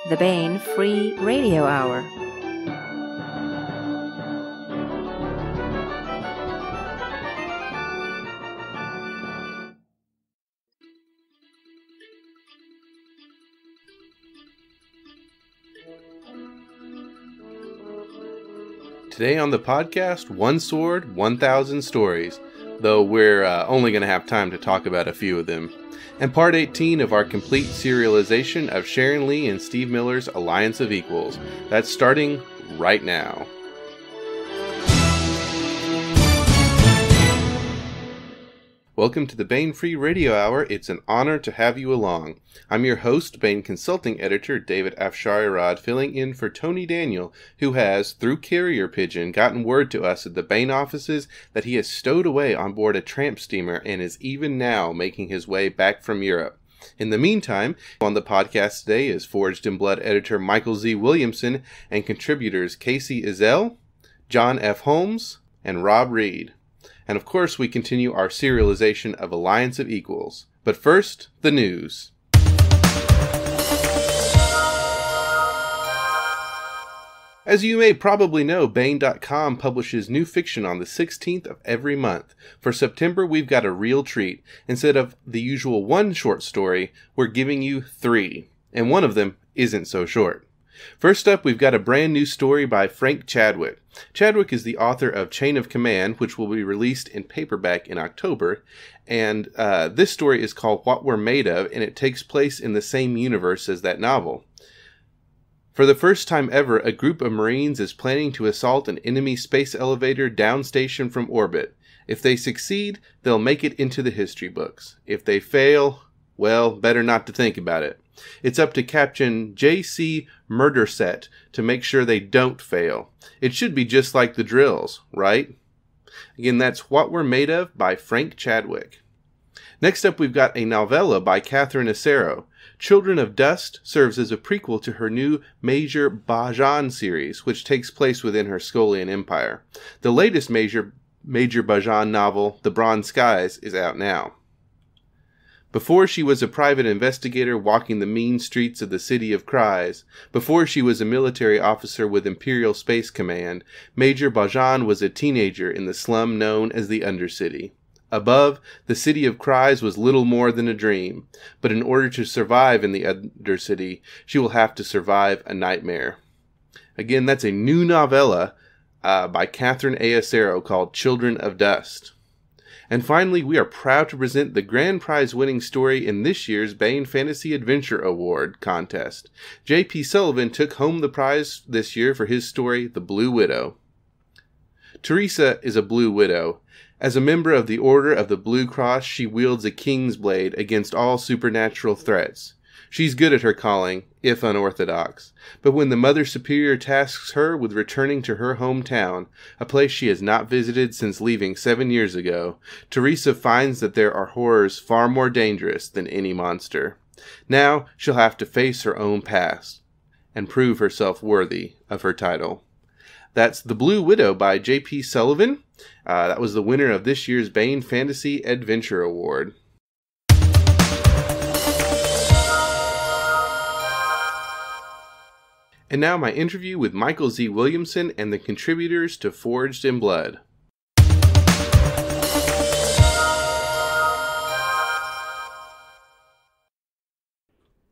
the Baen Free Radio Hour. Today on the podcast, One Sword, 1,000 Stories, though we're only going to have time to talk about a few of them. And part 18 of our complete serialization of Sharon Lee and Steve Miller's Alliance of Equals. That's starting right now. Welcome to the Baen Free Radio Hour. It's an honor to have you along. I'm your host, Baen Consulting Editor David Afsharirad, filling in for Tony Daniel, who has, through carrier pigeon, gotten word to us at the Baen offices that he has stowed away on board a tramp steamer and is even now making his way back from Europe. In the meantime, on the podcast today is Forged in Blood editor Michael Z. Williamson and contributors Kacey Ezell, John F. Holmes, and Rob Reed. And of course, we continue our serialization of Alliance of Equals. But first, the news. As you may probably know, Baen.com publishes new fiction on the 16th of every month. For September, we've got a real treat. Instead of the usual one short story, we're giving you 3. And one of them isn't so short. First up, we've got a brand new story by Frank Chadwick. Chadwick is the author of Chain of Command, which will be released in paperback in October. And this story is called What We're Made Of, and it takes place in the same universe as that novel. For the first time ever, a group of Marines is planning to assault an enemy space elevator downstation from orbit. If they succeed, they'll make it into the history books. If they fail, well, better not to think about it. It's up to Captain J.C. Murderset to make sure they don't fail. It should be just like the drills, right? Again, that's What We're Made Of by Frank Chadwick. Next up, we've got a novella by Catherine Acero. Children of Dust serves as a prequel to her new Major Bajan series, which takes place within her Skolian Empire. The latest Major Bajan novel, The Bronze Skies, is out now. Before she was a private investigator walking the mean streets of the City of Cries, before she was a military officer with Imperial Space Command, Major Bajan was a teenager in the slum known as the Undercity. Above, the City of Cries was little more than a dream, but in order to survive in the Undercity, she will have to survive a nightmare. Again, that's a new novella by Catherine A. Acero called Children of Dust. And finally, we are proud to present the grand prize winning story in this year's Baen Fantasy Adventure Award contest. J.P. Sullivan took home the prize this year for his story, The Blue Widow. Teresa is a Blue Widow. As a member of the Order of the Blue Cross, she wields a king's blade against all supernatural threats. She's good at her calling, if unorthodox. But when the Mother Superior tasks her with returning to her hometown, a place she has not visited since leaving 7 years ago, Teresa finds that there are horrors far more dangerous than any monster. Now she'll have to face her own past and prove herself worthy of her title. That's The Blue Widow by J.P. Sullivan. That was the winner of this year's Baen Fantasy Adventure Award. And now my interview with Michael Z. Williamson and the contributors to Forged in Blood.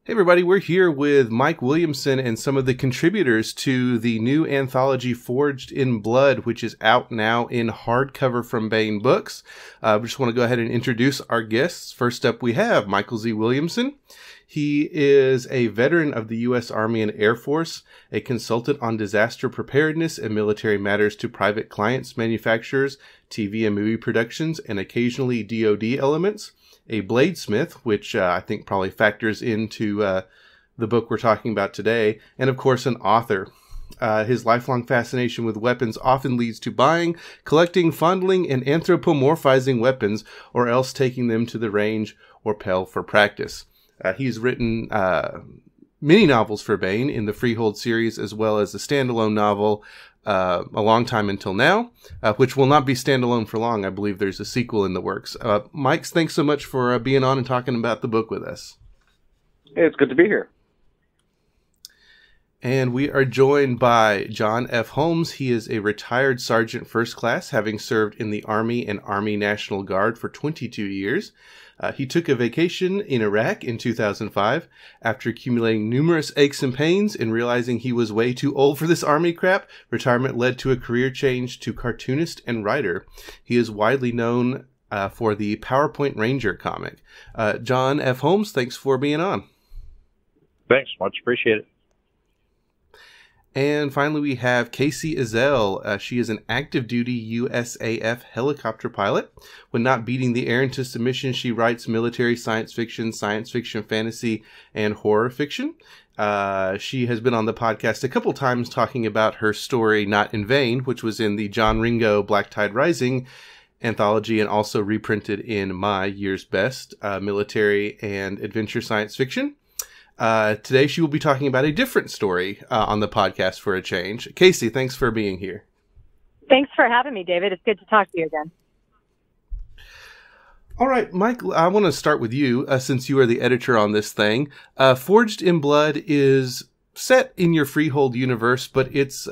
Hey everybody, we're here with Mike Williamson and some of the contributors to the new anthology Forged in Blood, which is out now in hardcover from Baen Books. We just want to go ahead and introduce our guests. First up, we have Michael Z. Williamson. He is a veteran of the U.S. Army and Air Force, a consultant on disaster preparedness and military matters to private clients, manufacturers, TV and movie productions, and occasionally DoD elements, a bladesmith, which I think probably factors into the book we're talking about today, and of course an author. His lifelong fascination with weapons often leads to buying, collecting, fondling, and anthropomorphizing weapons, or else taking them to the range or pel for practice. He's written many novels for Baen in the Freehold series, as well as a standalone novel, A Long Time Until Now, which will not be standalone for long. I believe there's a sequel in the works. Mike, thanks so much for being on and talking about the book with us. Hey, it's good to be here. And we are joined by John F. Holmes. He is a retired Sergeant First Class, having served in the Army and Army National Guard for 22 years. He took a vacation in Iraq in 2005 after accumulating numerous aches and pains and realizing he was way too old for this Army crap. Retirement led to a career change to cartoonist and writer. He is widely known for the PowerPoint Ranger comic. John F. Holmes, thanks for being on. Thanks, much appreciated. And finally, we have Kacey Ezell. She is an active-duty USAF helicopter pilot. When not beating the air into submission, she writes military science fiction, fantasy, and horror fiction. She has been on the podcast a couple times talking about her story, Not in Vain, which was in the John Ringo Black Tide Rising anthology and also reprinted in my Year's Best military and adventure science fiction. Today she will be talking about a different story on the podcast for a change. Kacey, thanks for being here. Thanks for having me, David. It's good to talk to you again. All right, Mike, I want to start with you since you are the editor on this thing. Forged in Blood is set in your Freehold universe, but it's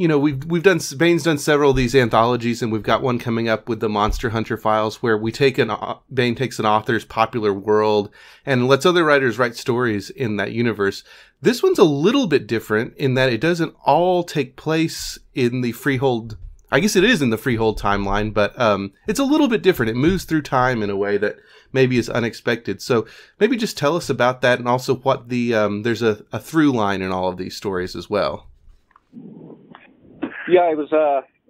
we've done, Baen's done several of these anthologies, and we've got one coming up with the Monster Hunter Files, where Baen takes an author's popular world and lets other writers write stories in that universe. This one's a little bit different in that it doesn't all take place in the Freehold. I guess it is in the Freehold timeline, but it's a little bit different. It moves through time in a way that maybe is unexpected. So maybe just tell us about that, and also what there's a through line in all of these stories as well. Yeah,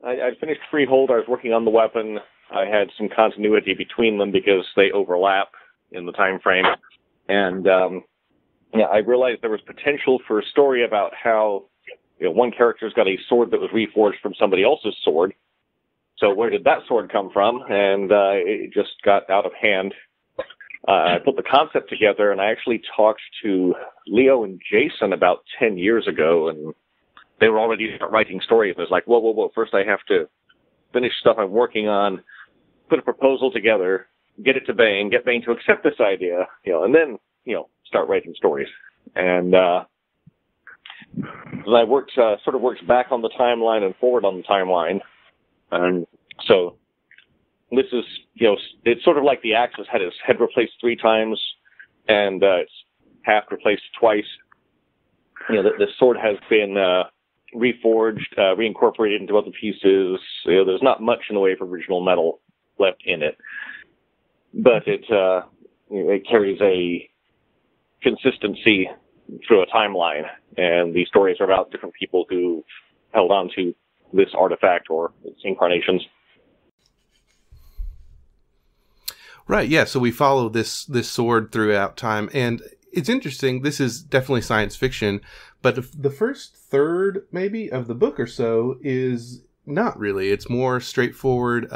I finished Freehold. I was working on the weapon. I had some continuity between them because they overlap in the time frame. And I realized there was potential for a story about how one character's got a sword that was reforged from somebody else's sword. So where did that sword come from? And it just got out of hand. I put the concept together, and I actually talked to Leo and Jason about 10 years ago, and they were already writing stories. It was like, whoa. First I have to finish stuff I'm working on, put a proposal together, get it to Baen, get Baen to accept this idea, and then, start writing stories. And I worked, sort of works back on the timeline and forward on the timeline. And so this is, it's sort of like the Axis had its head replaced 3 times, and it's half replaced twice. The sword has been reforged, reincorporated into other pieces. There's not much in the way of original metal left in it, but it carries a consistency through a timeline, and these stories are about different people who held on to this artifact or its incarnations. Right, yeah, so we follow this sword throughout time, and it's interesting. This is definitely science fiction, but the first third, maybe, of the book or so is not really. It's more straightforward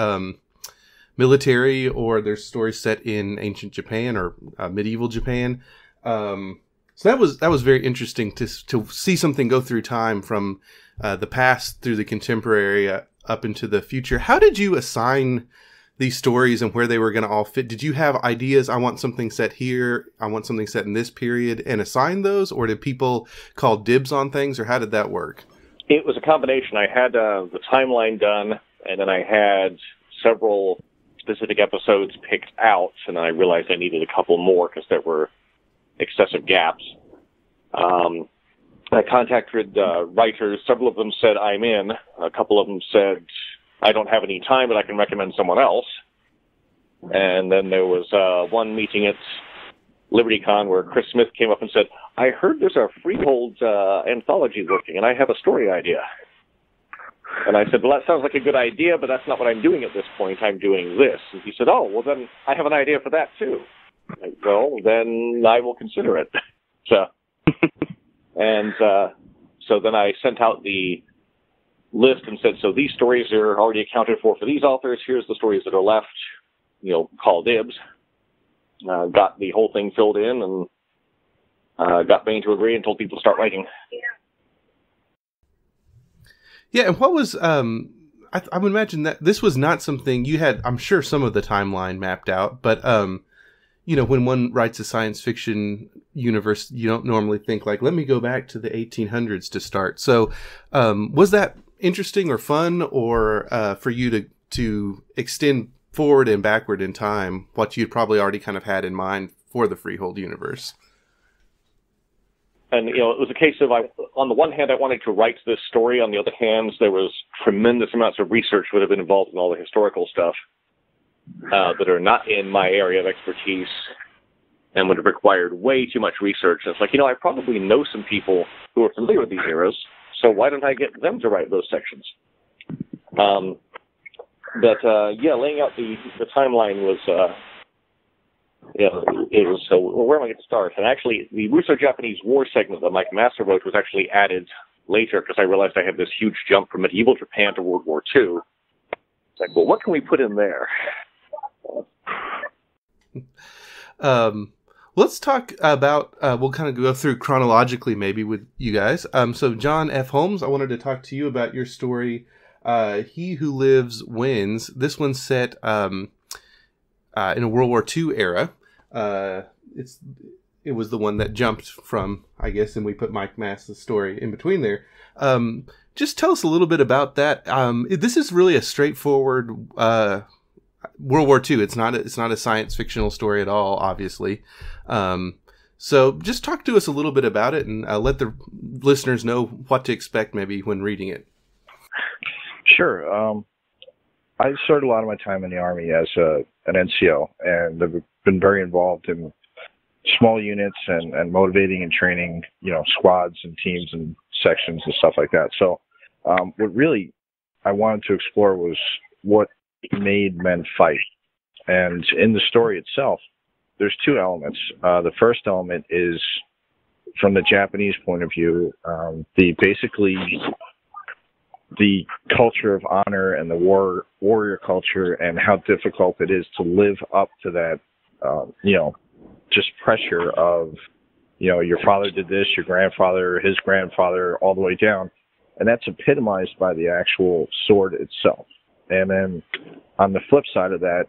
military, or there's stories set in ancient Japan or medieval Japan. So that was very interesting to see something go through time from the past through the contemporary up into the future. How did you assign these stories and where they were going to all fit? Did you have ideas? I want something set here. I want something set in this period, and assign those? Or did people call dibs on things, or how did that work? It was a combination. I had the timeline done, and then I had several specific episodes picked out, and then I realized I needed a couple more because there were excessive gaps. I contacted writers. Several of them said, I'm in. A couple of them said, I don't have any time, but I can recommend someone else. And then there was one meeting at LibertyCon where Chris Smith came up and said, I heard there's a Freehold anthology working, and I have a story idea. And I said, well, that sounds like a good idea, but that's not what I'm doing at this point. I'm doing this. And he said, oh, well, then I have an idea for that, too. Like, well, then I will consider it. So, and so then I sent out the list and said, so these stories are already accounted for these authors. Here's the stories that are left, call dibs. Got the whole thing filled in, and got Baen to agree and told people to start writing. Yeah, and what was, I would imagine that this was not something you had, I'm sure, some of the timeline mapped out, but when one writes a science fiction universe, you don't normally think like, let me go back to the 1800s to start. So, was that interesting or fun, or for you to extend forward and backward in time what you'd probably already kind of had in mind for the Freehold universe? And, it was a case of, on the one hand, I wanted to write this story. On the other hand, there was tremendous amounts of research would have been involved in all the historical stuff that are not in my area of expertise and would have required way too much research. And it's like, I probably know some people who are familiar with these eras, so why don't I get them to write those sections? Laying out the timeline was, it was, so where am I going to start? And actually, the Russo-Japanese War segment that Mike Master wrote was actually added later because I realized I had this huge jump from medieval Japan to World War II. It's like, well, what can we put in there? Let's talk about, we'll kind of go through chronologically maybe with you guys. So John F. Holmes, I wanted to talk to you about your story, He Who Lives Wins. This one's set in a World War II era. It was the one that jumped from, I guess, and we put Mike Mass's story in between there. Just tell us a little bit about that. This is really a straightforward World War II. It's not a science fictional story at all, obviously. So just talk to us a little bit about it and let the listeners know what to expect maybe when reading it. Sure. I started a lot of my time in the Army as an NCO, and I've been very involved in small units and motivating and training, squads and teams and sections and stuff like that. So what really I wanted to explore was what made men fight. And in the story itself, there's two elements. The first element is from the Japanese point of view, the culture of honor and the warrior culture and how difficult it is to live up to that, just pressure of, your father did this, your grandfather, his grandfather, all the way down. And that's epitomized by the actual sword itself. And then on the flip side of that,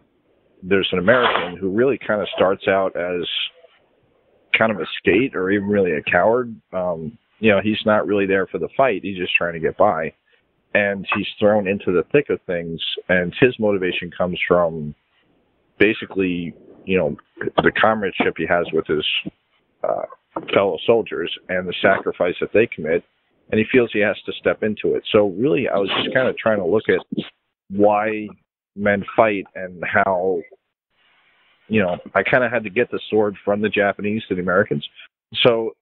there's an American who really kind of starts out as kind of a skate or even really a coward. He's not really there for the fight. He's just trying to get by. And he's thrown into the thick of things. And his motivation comes from basically, the comradeship he has with his fellow soldiers and the sacrifice that they commit. And he feels he has to step into it. So really, I was just kind of trying to look at why men fight and how, I kind of had to get the sword from the Japanese to the Americans. So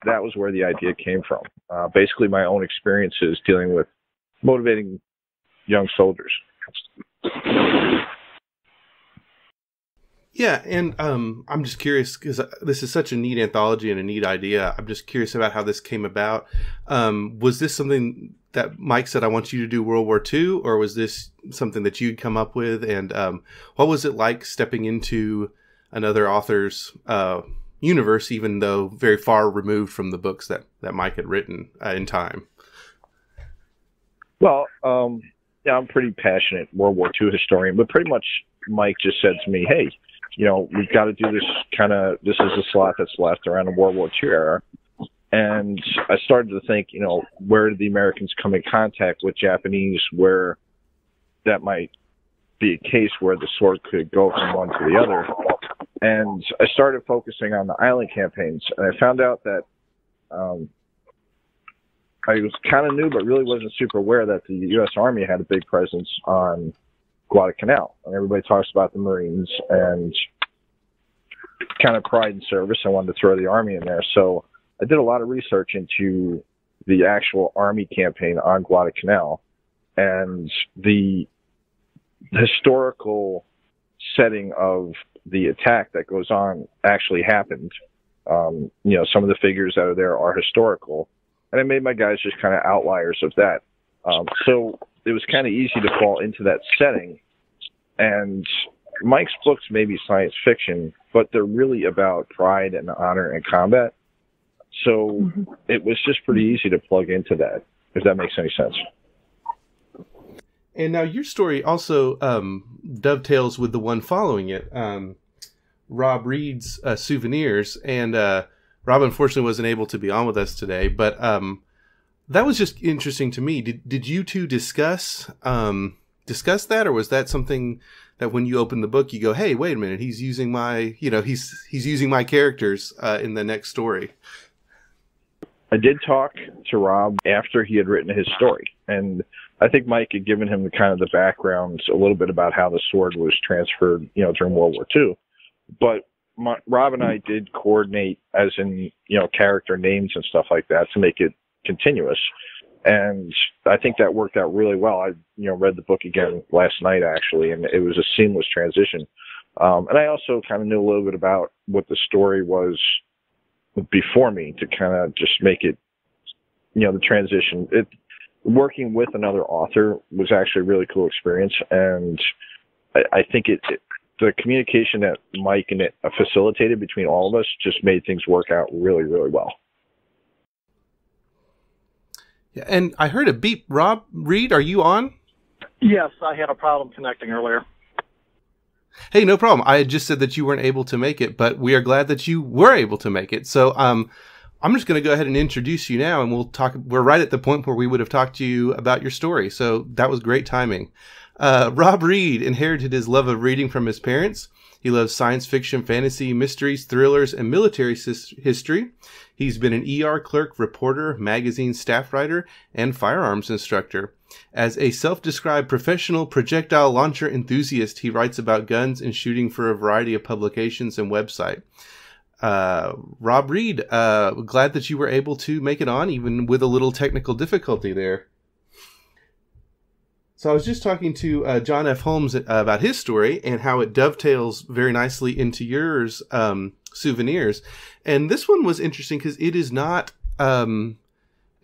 that was where the idea came from. Basically, my own experiences dealing with motivating young soldiers. Yeah, and I'm just curious because this is such a neat anthology and a neat idea. I'm just curious about how this came about. Was this something that Mike said, I want you to do World War II, or was this something that you'd come up with? And what was it like stepping into another author's universe, even though very far removed from the books that Mike had written in time? Well, I'm pretty passionate World War II historian, but pretty much Mike just said to me, hey, we've got to do this this is the slot that's left around the World War II era. And I started to think, where did the Americans come in contact with Japanese where that might be a case where the sword could go from one to the other. And I started focusing on the island campaigns. And I found out that I was kind of new, but really wasn't super aware that the U.S. Army had a big presence on Guadalcanal. And everybody talks about the Marines and kind of pride in service. I wanted to throw the Army in there. So I did a lot of research into the actual Army campaign on Guadalcanal, and the historical setting of the attack that goes on actually happened. Some of the figures that are there are historical, and I made my guys just kind of outliers of that. So it was kind of easy to fall into that setting. And Mike's books may be science fiction, but they're really about pride and honor and combat. So it was just pretty easy to plug into that, if that makes any sense. And now your story also dovetails with the one following it. Rob Reed's souvenirs, and Rob unfortunately wasn't able to be on with us today, but that was just interesting to me. Did you two discuss that, or was that something that when you open the book you go, hey, wait a minute, he's using my, he's using my characters in the next story? I did talk to Rob after he had written his story, and I think Mike had given him the background, a little bit about how the sword was transferred, during World War II. But Rob and I did coordinate, as in, character names and stuff like that, to make it continuous. And I think that worked out really well. I, read the book again last night, actually, and it was a seamless transition. And I also kind of knew a little bit about what the story was before me to kind of just make it, the transition. Working with another author was actually a really cool experience. And I think the communication that Mike and it facilitated between all of us just made things work out really, really well. Yeah, and I heard a beep. Rob Reed, are you on? Yes, I had a problem connecting earlier. Hey, no problem. I had just said that you weren't able to make it, but we are glad that you were able to make it. So I'm just going to go ahead and introduce you now, and we'll talk. We're right at the point where we would have talked to you about your story, so that was great timing. Rob Reed inherited his love of reading from his parents. He loves science fiction, fantasy, mysteries, thrillers, and military history. He's been an ER clerk, reporter, magazine staff writer, and firearms instructor. As a self-described professional projectile launcher enthusiast, he writes about guns and shooting for a variety of publications and websites. Rob Reed, glad that you were able to make it on, even with a little technical difficulty there. So I was just talking to John F. Holmes about his story and how it dovetails very nicely into yours, souvenirs. And this one was interesting because it is not a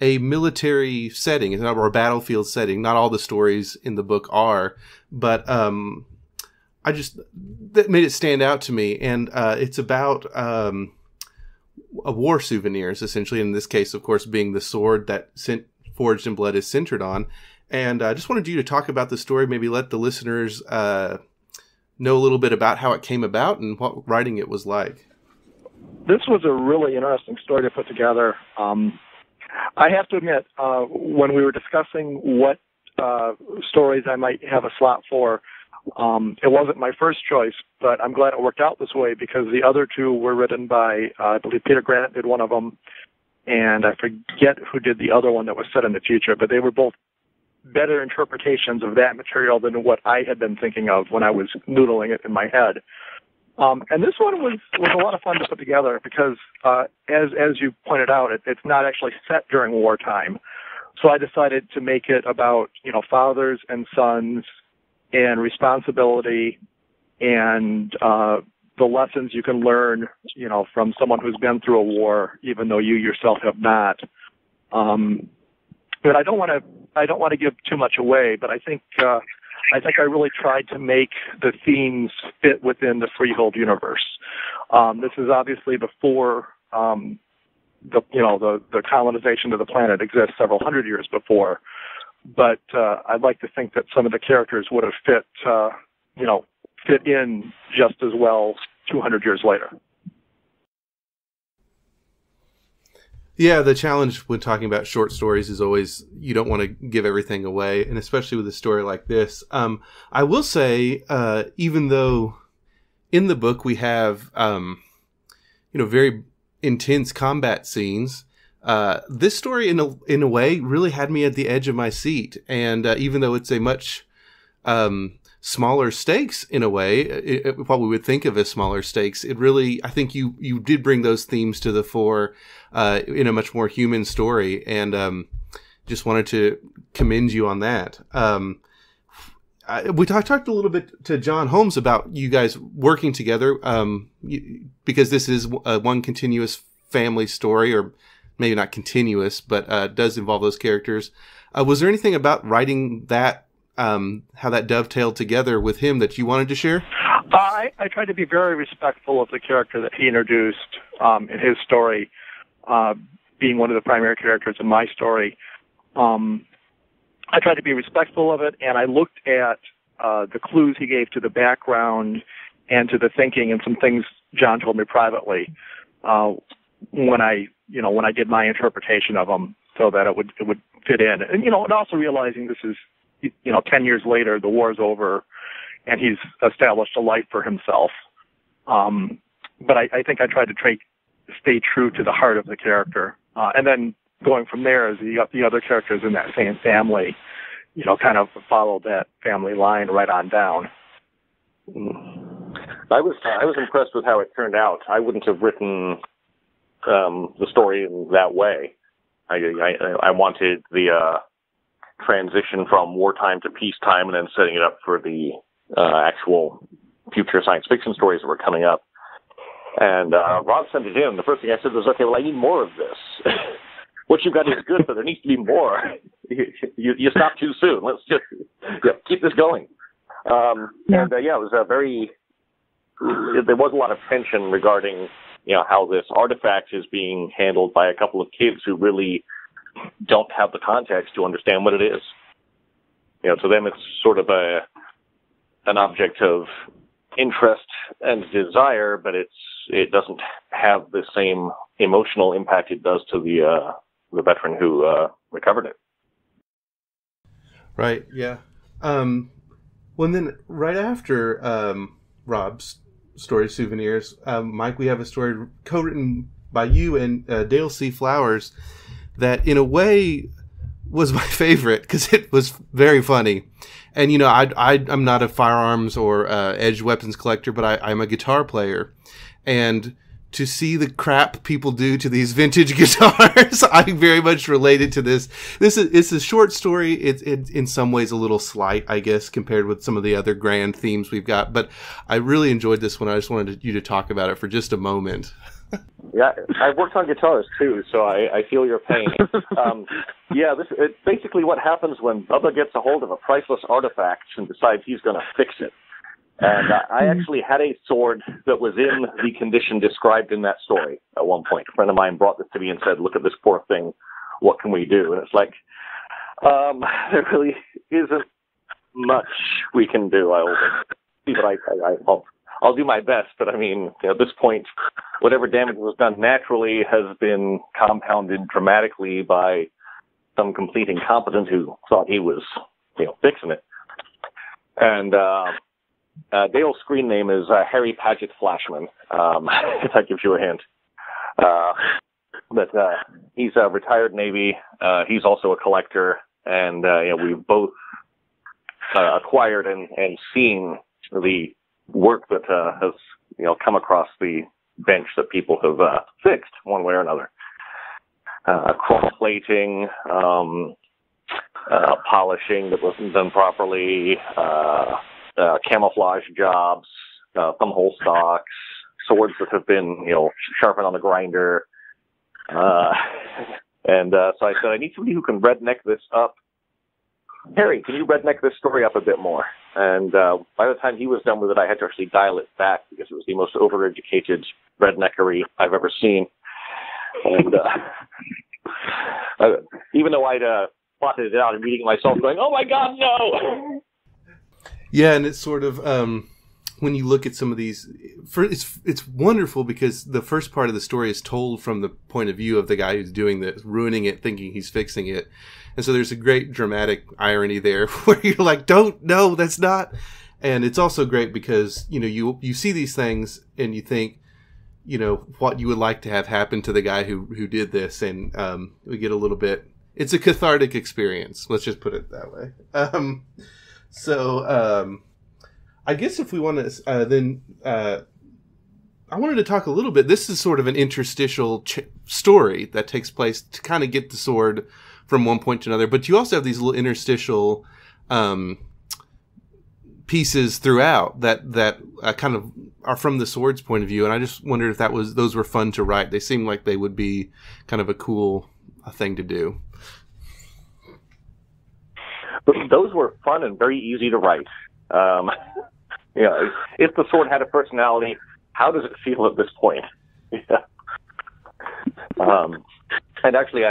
military setting, it's not or a battlefield setting. Not all the stories in the book are, but that made it stand out to me. And it's about a war souvenirs, essentially. In this case, of course, being the sword that Forged in Blood is centered on. And I just wanted you to talk about the story, maybe let the listeners know a little bit about how it came about and what writing it was like. This was a really interesting story to put together. I have to admit, when we were discussing what stories I might have a slot for, it wasn't my first choice, but I'm glad it worked out this way because the other two were written by, I believe Peter Grant did one of them, and I forget who did the other one that was set in the future, but they were both better interpretations of that material than what I had been thinking of when I was noodling it in my head. And this one was a lot of fun to put together because, as you pointed out, it's not actually set during wartime. So I decided to make it about, fathers and sons and responsibility and the lessons you can learn, from someone who's been through a war, even though you yourself have not. But I don't want to give too much away, but I think I really tried to make the themes fit within the Freehold universe. This is obviously before the colonization of the planet exists several hundred years before, but I'd like to think that some of the characters would have fit in just as well 200 years later. Yeah, the challenge when talking about short stories is always you don't want to give everything away, and especially with a story like this. I will say, even though in the book we have, very intense combat scenes, this story in a way really had me at the edge of my seat. And even though it's a much smaller stakes in a way, what we would think of as smaller stakes, it really, I think you did bring those themes to the fore in a much more human story, and just wanted to commend you on that. We talked a little bit to John Holmes about you guys working together, because this is one continuous family story, or maybe not continuous, but does involve those characters. Was there anything about writing that, how that dovetailed together with him that you wanted to share? I tried to be very respectful of the character that he introduced in his story, being one of the primary characters in my story. I tried to be respectful of it, and I looked at the clues he gave to the background and to the thinking and some things John told me privately when I did my interpretation of them, so that it would fit in. And and also realizing this is 10 years later, the war's over, and he's established a life for himself. But I think I tried to stay true to the heart of the character, and then going from there, as the other characters in that same family, kind of followed that family line right on down. I was impressed with how it turned out. I wouldn't have written the story in that way. I wanted the transition from wartime to peacetime, and then setting it up for the actual future science fiction stories that were coming up. And Rob sent it in. The first thing I said was, okay, well, I need more of this. What you've got is good, but there needs to be more. You stopped too soon. Let's just keep this going. And it was there was a lot of tension regarding, how this artifact is being handled by a couple of kids who really don't have the context to understand what it is. To them it's sort of an object of interest and desire, but it doesn't have the same emotional impact it does to the veteran who recovered it. Right. Yeah. Well, then right after Rob's story, Souvenirs, Mike, we have a story co-written by you and Dale C. Flowers that, in a way, was my favorite because it was very funny. And I'm not a firearms or edged weapons collector, but I'm a guitar player, and to see the crap people do to these vintage guitars, I very much related to this. It's a short story. It's in some ways a little slight, I guess, compared with some of the other grand themes we've got. But I really enjoyed this one. I just wanted you to talk about it for just a moment. Yeah, I've worked on guitars too, so I feel your pain. It's basically what happens when Bubba gets a hold of a priceless artifact and decides he's going to fix it. And I actually had a sword that was in the condition described in that story at one point. A friend of mine brought this to me and said, "Look at this poor thing. What can we do?" And it's like, there really isn't much we can do. I'll do my best, but I mean, at this point, whatever damage was done naturally has been compounded dramatically by some complete incompetent who thought he was, fixing it. And Dale's screen name is Harry Paget Flashman, if that gives you a hint. But he's a retired Navy. He's also a collector, and we've both acquired and seen the work that has come across the bench that people have fixed one way or another. Chrome plating, polishing that wasn't done properly, camouflage jobs, thumb hole stocks, swords that have been sharpened on the grinder. So I said, I need somebody who can redneck this up. Harry, can you redneck this story up a bit more? And by the time he was done with it, I had to actually dial it back because it was the most overeducated redneckery I've ever seen. And even though I'd plotted it out and reading it myself, going, "Oh my God, no!" Yeah, and it's sort of when you look at some of these, it's wonderful because the first part of the story is told from the point of view of the guy who's doing this, ruining it, thinking he's fixing it. And so there's a great dramatic irony there where you're like, no, that's not. And it's also great because, you see these things and you think, what you would like to have happen to the guy who did this. And we get a little bit, it's a cathartic experience. Let's just put it that way. I guess if we want to, I wanted to talk a little bit. This is sort of an interstitial story that takes place to kind of get the sword from one point to another. But you also have these little interstitial pieces throughout that kind of are from the sword's point of view. And I just wondered if those were fun to write. They seem like they would be kind of a cool thing to do. But those were fun and very easy to write. If the sword had a personality, how does it feel at this point? And actually,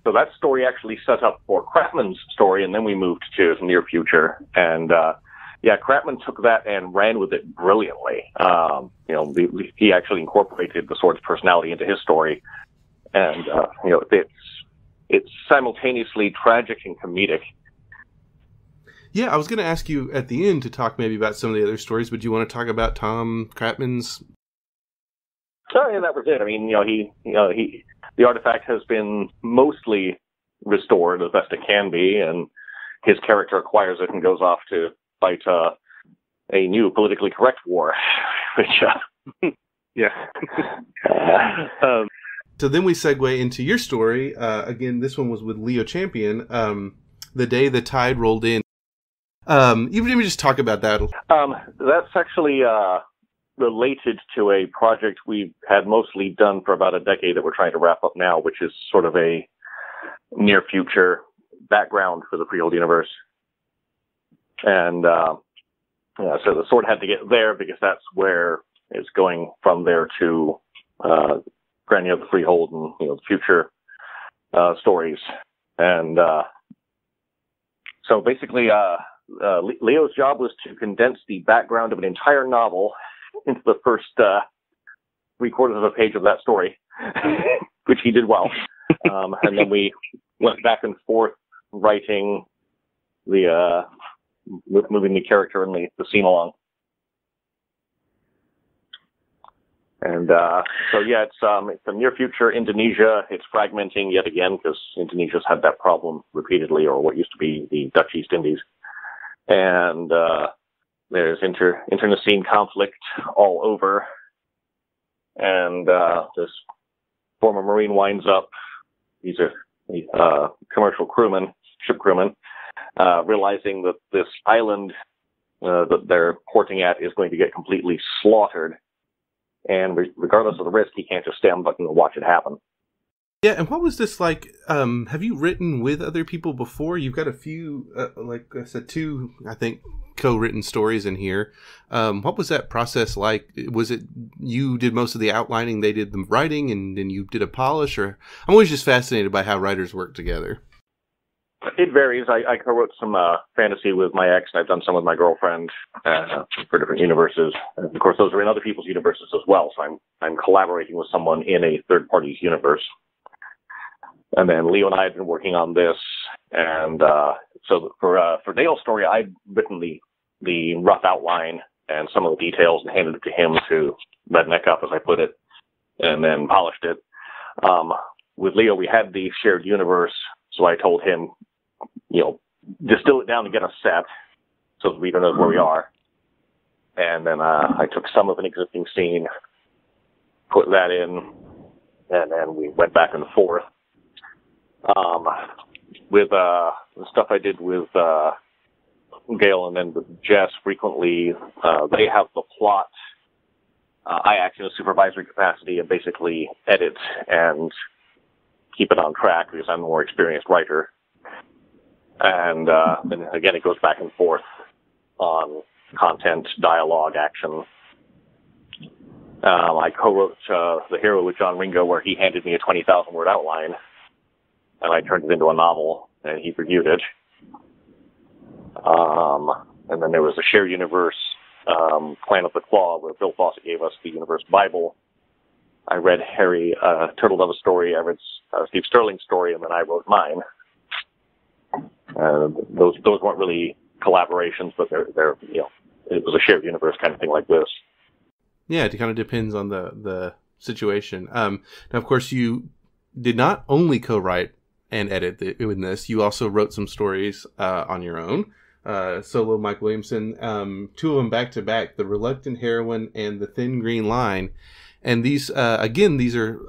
so that story actually set up for Craftman's story, and then we moved to the near future. And Kratman took that and ran with it brilliantly. He actually incorporated the sword's personality into his story, and it's simultaneously tragic and comedic. Yeah, I was going to ask you at the end to talk maybe about some of the other stories, but do you want to talk about Tom Kratman's? Oh, yeah, that was it. I mean, the artifact has been mostly restored as best it can be, and his character acquires it and goes off to fight a new politically correct war, which, yeah. So then we segue into your story. Again, this one was with Leo Champion, The Day the Tide Rolled In. You let me just talk about that. That's actually related to a project we've had mostly done for about a decade that we're trying to wrap up now, which is sort of a near future background for the Freehold universe. And so the sword had to get there because that's where it's going from there to Granny of the Freehold and future stories. And so basically, Leo's job was to condense the background of an entire novel into the first 3/4 of a page of that story, which he did well. And then we went back and forth writing moving the character and the scene along. And it's the near future Indonesia. It's fragmenting yet again because Indonesia's had that problem repeatedly, or what used to be the Dutch East Indies. And there's internecine conflict all over. And this former Marine winds up. These are commercial crewmen, ship crewmen, realizing that this island that they're porting at is going to get completely slaughtered. And regardless of the risk, he can't just stand back and watch it happen. Yeah, and what was this like? Have you written with other people before? You've got a few, like I said, 2, I think, co-written stories in here. What was that process like? Was it you did most of the outlining, they did the writing, and then you did a polish? Or I'm always just fascinated by how writers work together. It varies. I co-wrote some fantasy with my ex, and I've done some with my girlfriend for different universes. And of course, those are in other people's universes as well. So I'm collaborating with someone in a third party's universe. And then Leo and I have been working on this, and so for Dale's story, I'd written the rough outline and some of the details and handed it to him to redneck up, as I put it, and then polished it. With Leo, we had the shared universe, so I told him, distill it down and get us set, so the reader knows where we are. And then I took some of an existing scene, put that in, and then we went back and forth. With the stuff I did with Gail and then with Jess, frequently they have the plot. I act in a supervisory capacity and basically edit and keep it on track because I'm a more experienced writer. And then again, it goes back and forth on content, dialogue, action. I co-wrote The Hero with John Ringo, where he handed me a 20,000-word outline, and I turned it into a novel, and he reviewed it. And then there was the Shared Universe, Clan of the Claw, where Bill Fawcett gave us the Universe Bible. I read Harry Turtle Dove's story, I read Steve Sterling's story, and then I wrote mine. Those weren't really collaborations, but they're it was a shared universe kind of thing like this. Yeah, it kind of depends on the situation. Now, of course, you did not only co-write and edit in this, you also wrote some stories on your own. Solo Mike Williamson, 2 of them back to back, The Reluctant Heroine and The Thin Green Line. And these, again, these are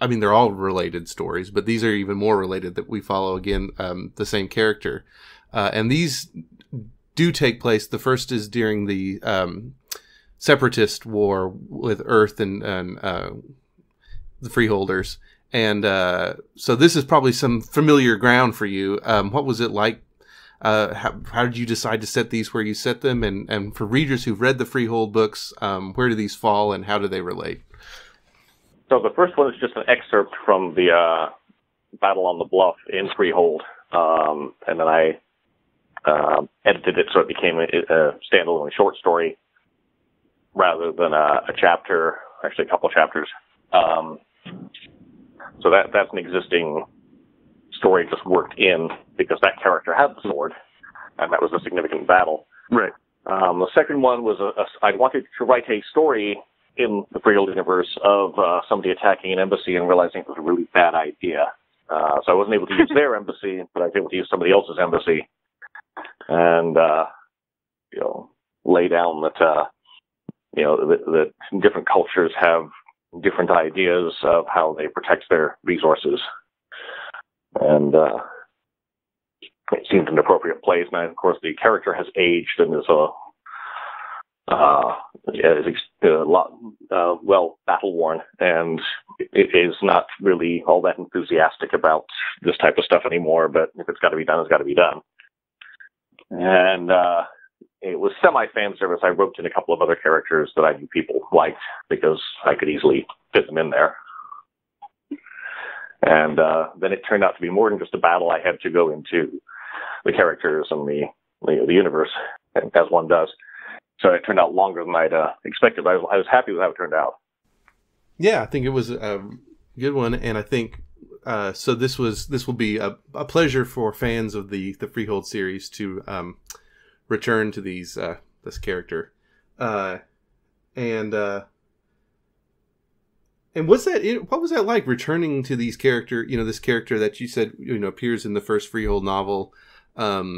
they're all related stories, but these are even more related that we follow, again, the same character. And these do take place. The first is during the Separatist War with Earth and the Freeholders. And so this is probably some familiar ground for you. What was it like? How did you decide to set these where you set them? And for readers who've read the Freehold books, where do these fall and how do they relate? So the first one is just an excerpt from the Battle on the Bluff in Freehold. And then I edited it so it became a standalone short story rather than a chapter, actually a couple of chapters. So that's an existing story just worked in because that character had the sword, and that was a significant battle. Right. The second one was I wanted to write a story in the Freehold universe of somebody attacking an embassy and realizing it was a really bad idea. So I wasn't able to use their embassy, but I was able to use somebody else's embassy, and lay down that that different cultures have different ideas of how they protect their resources, and it seemed an appropriate place. And of course, the character has aged and is a lot well battle worn, and it is not really all that enthusiastic about this type of stuff anymore. But if it's got to be done, it's got to be done. And it was semi-fan service. I roped in a couple of other characters that I knew people liked because I could easily fit them in there. And then it turned out to be more than just a battle. I had to go into the characters and the universe, as one does. So it turned out longer than I'd expected. But I was happy with how it turned out. Yeah, I think it was a good one, and I think so. This will be a pleasure for fans of the Freehold series to return to this character, and what's that? What was that like returning to these character? This character that you said appears in the first Freehold novel. What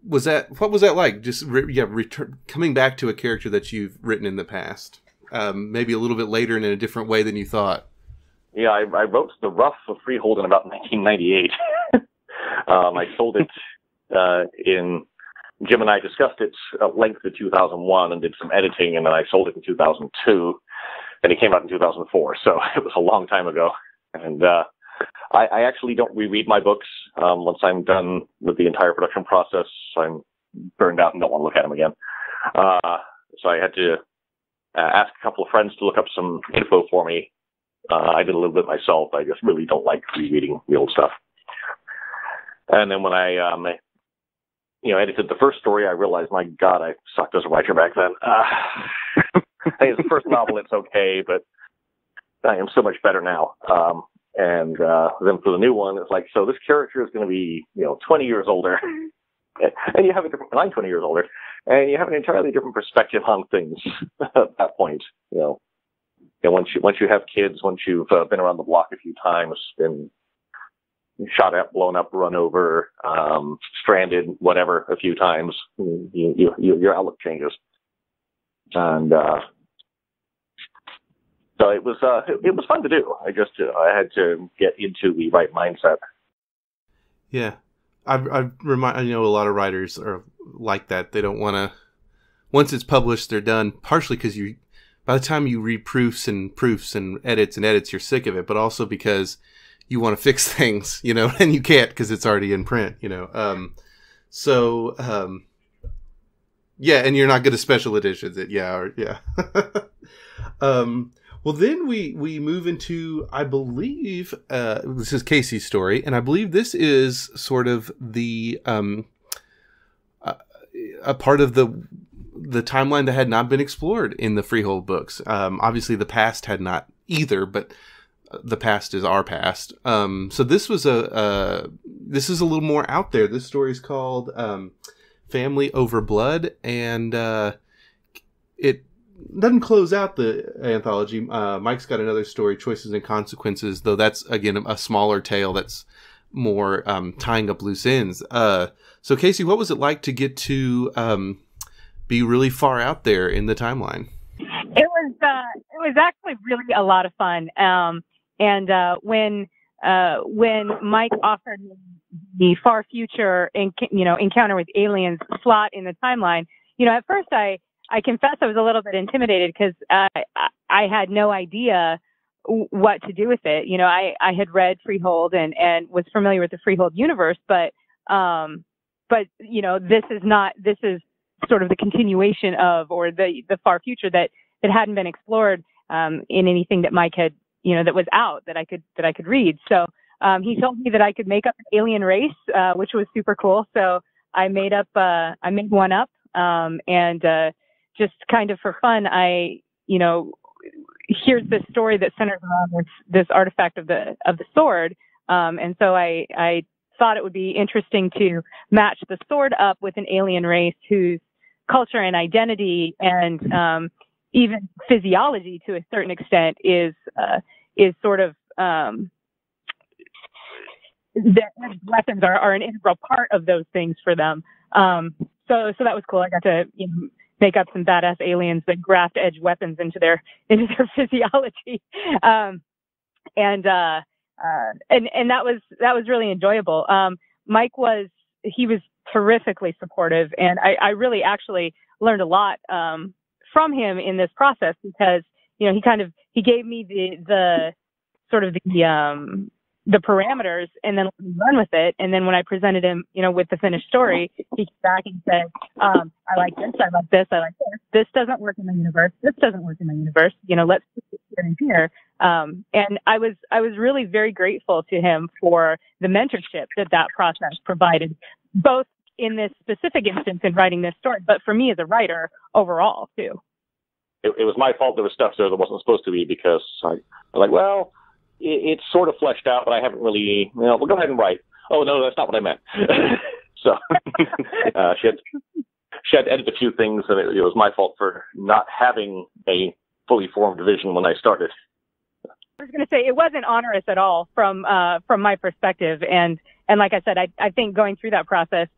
was that like? Just coming back to a character that you've written in the past, maybe a little bit later and in a different way than you thought. Yeah, I wrote the rough of Freehold in about 1998. I sold it in. Jim and I discussed it at length in 2001 and did some editing, and then I sold it in 2002, and it came out in 2004. So it was a long time ago. And I actually don't reread my books. Once I'm done with the entire production process, I'm burned out and don't want to look at them again. So I had to ask a couple of friends to look up some info for me. I did a little bit myself. I just really don't like rereading the old stuff. And then when I edited the first story, I realized, my God, I sucked as a writer back then. It's the first novel, it's okay, but I am so much better now. And then for the new one, it's like, so this character is going to be, 20 years older, and you have I'm 20 years older, and you have an entirely different perspective on things at that point. And once you have kids, once you've been around the block a few times, been shot at, blown up, run over, stranded, whatever, a few times, your outlook changes. And so it was fun to do. I had to get into the right mindset. Yeah, I know a lot of writers are like that. They don't want to. Once it's published, they're done. Partially because by the time you read proofs and edits, you're sick of it. But also because you want to fix things, and you can't because it's already in print, yeah, and you're not good at special editions. Well, then we move into, I believe, this is Kacey's story, and I believe this is sort of the a part of the timeline that had not been explored in the Freehold books. Obviously, the past had not either, but the past is our past. So this was this is a little more out there. This story is called Family Over Blood, and it doesn't close out the anthology. Mike's got another story, Choices and Consequences, though that's, again, a smaller tale that's more tying up loose ends. So, Kacey, what was it like to get to be really far out there in the timeline? It was actually really a lot of fun. And when Mike offered me the far future, encounter with aliens slot in the timeline, at first I confess I was a little bit intimidated because I had no idea what to do with it. I had read Freehold and was familiar with the Freehold universe, but this is sort of the continuation of, or the far future that hadn't been explored in anything that Mike had, that was out that I could read. So he told me that I could make up an alien race, which was super cool. So I made one up, and just kind of for fun, here's this story that centers around this artifact of the sword, and so I thought it would be interesting to match the sword up with an alien race whose culture and identity and even physiology, to a certain extent, is sort of their weapons are an integral part of those things for them. So that was cool. I got to make up some badass aliens that graft edge weapons into their physiology, and that was really enjoyable. Mike was terrifically supportive, and I really actually learned a lot from him in this process, because he gave me the sort of the parameters, and then let me run with it. And then when I presented him, with the finished story, he came back and said, I like this, I like this, I like this. This doesn't work in my universe. This doesn't work in my universe. Let's put it here and here. And I was really very grateful to him for the mentorship that process provided, both in this specific instance in writing this story, but for me as a writer overall too. It was my fault there was stuff there that wasn't supposed to be, because I'm like, well, it's sort of fleshed out, but I haven't really, we'll go ahead and write. Oh, no, that's not what I meant. So she had to edit a few things, and it was my fault for not having a fully formed vision when I started. I was going to say, it wasn't onerous at all from my perspective. And like I said, I think going through that process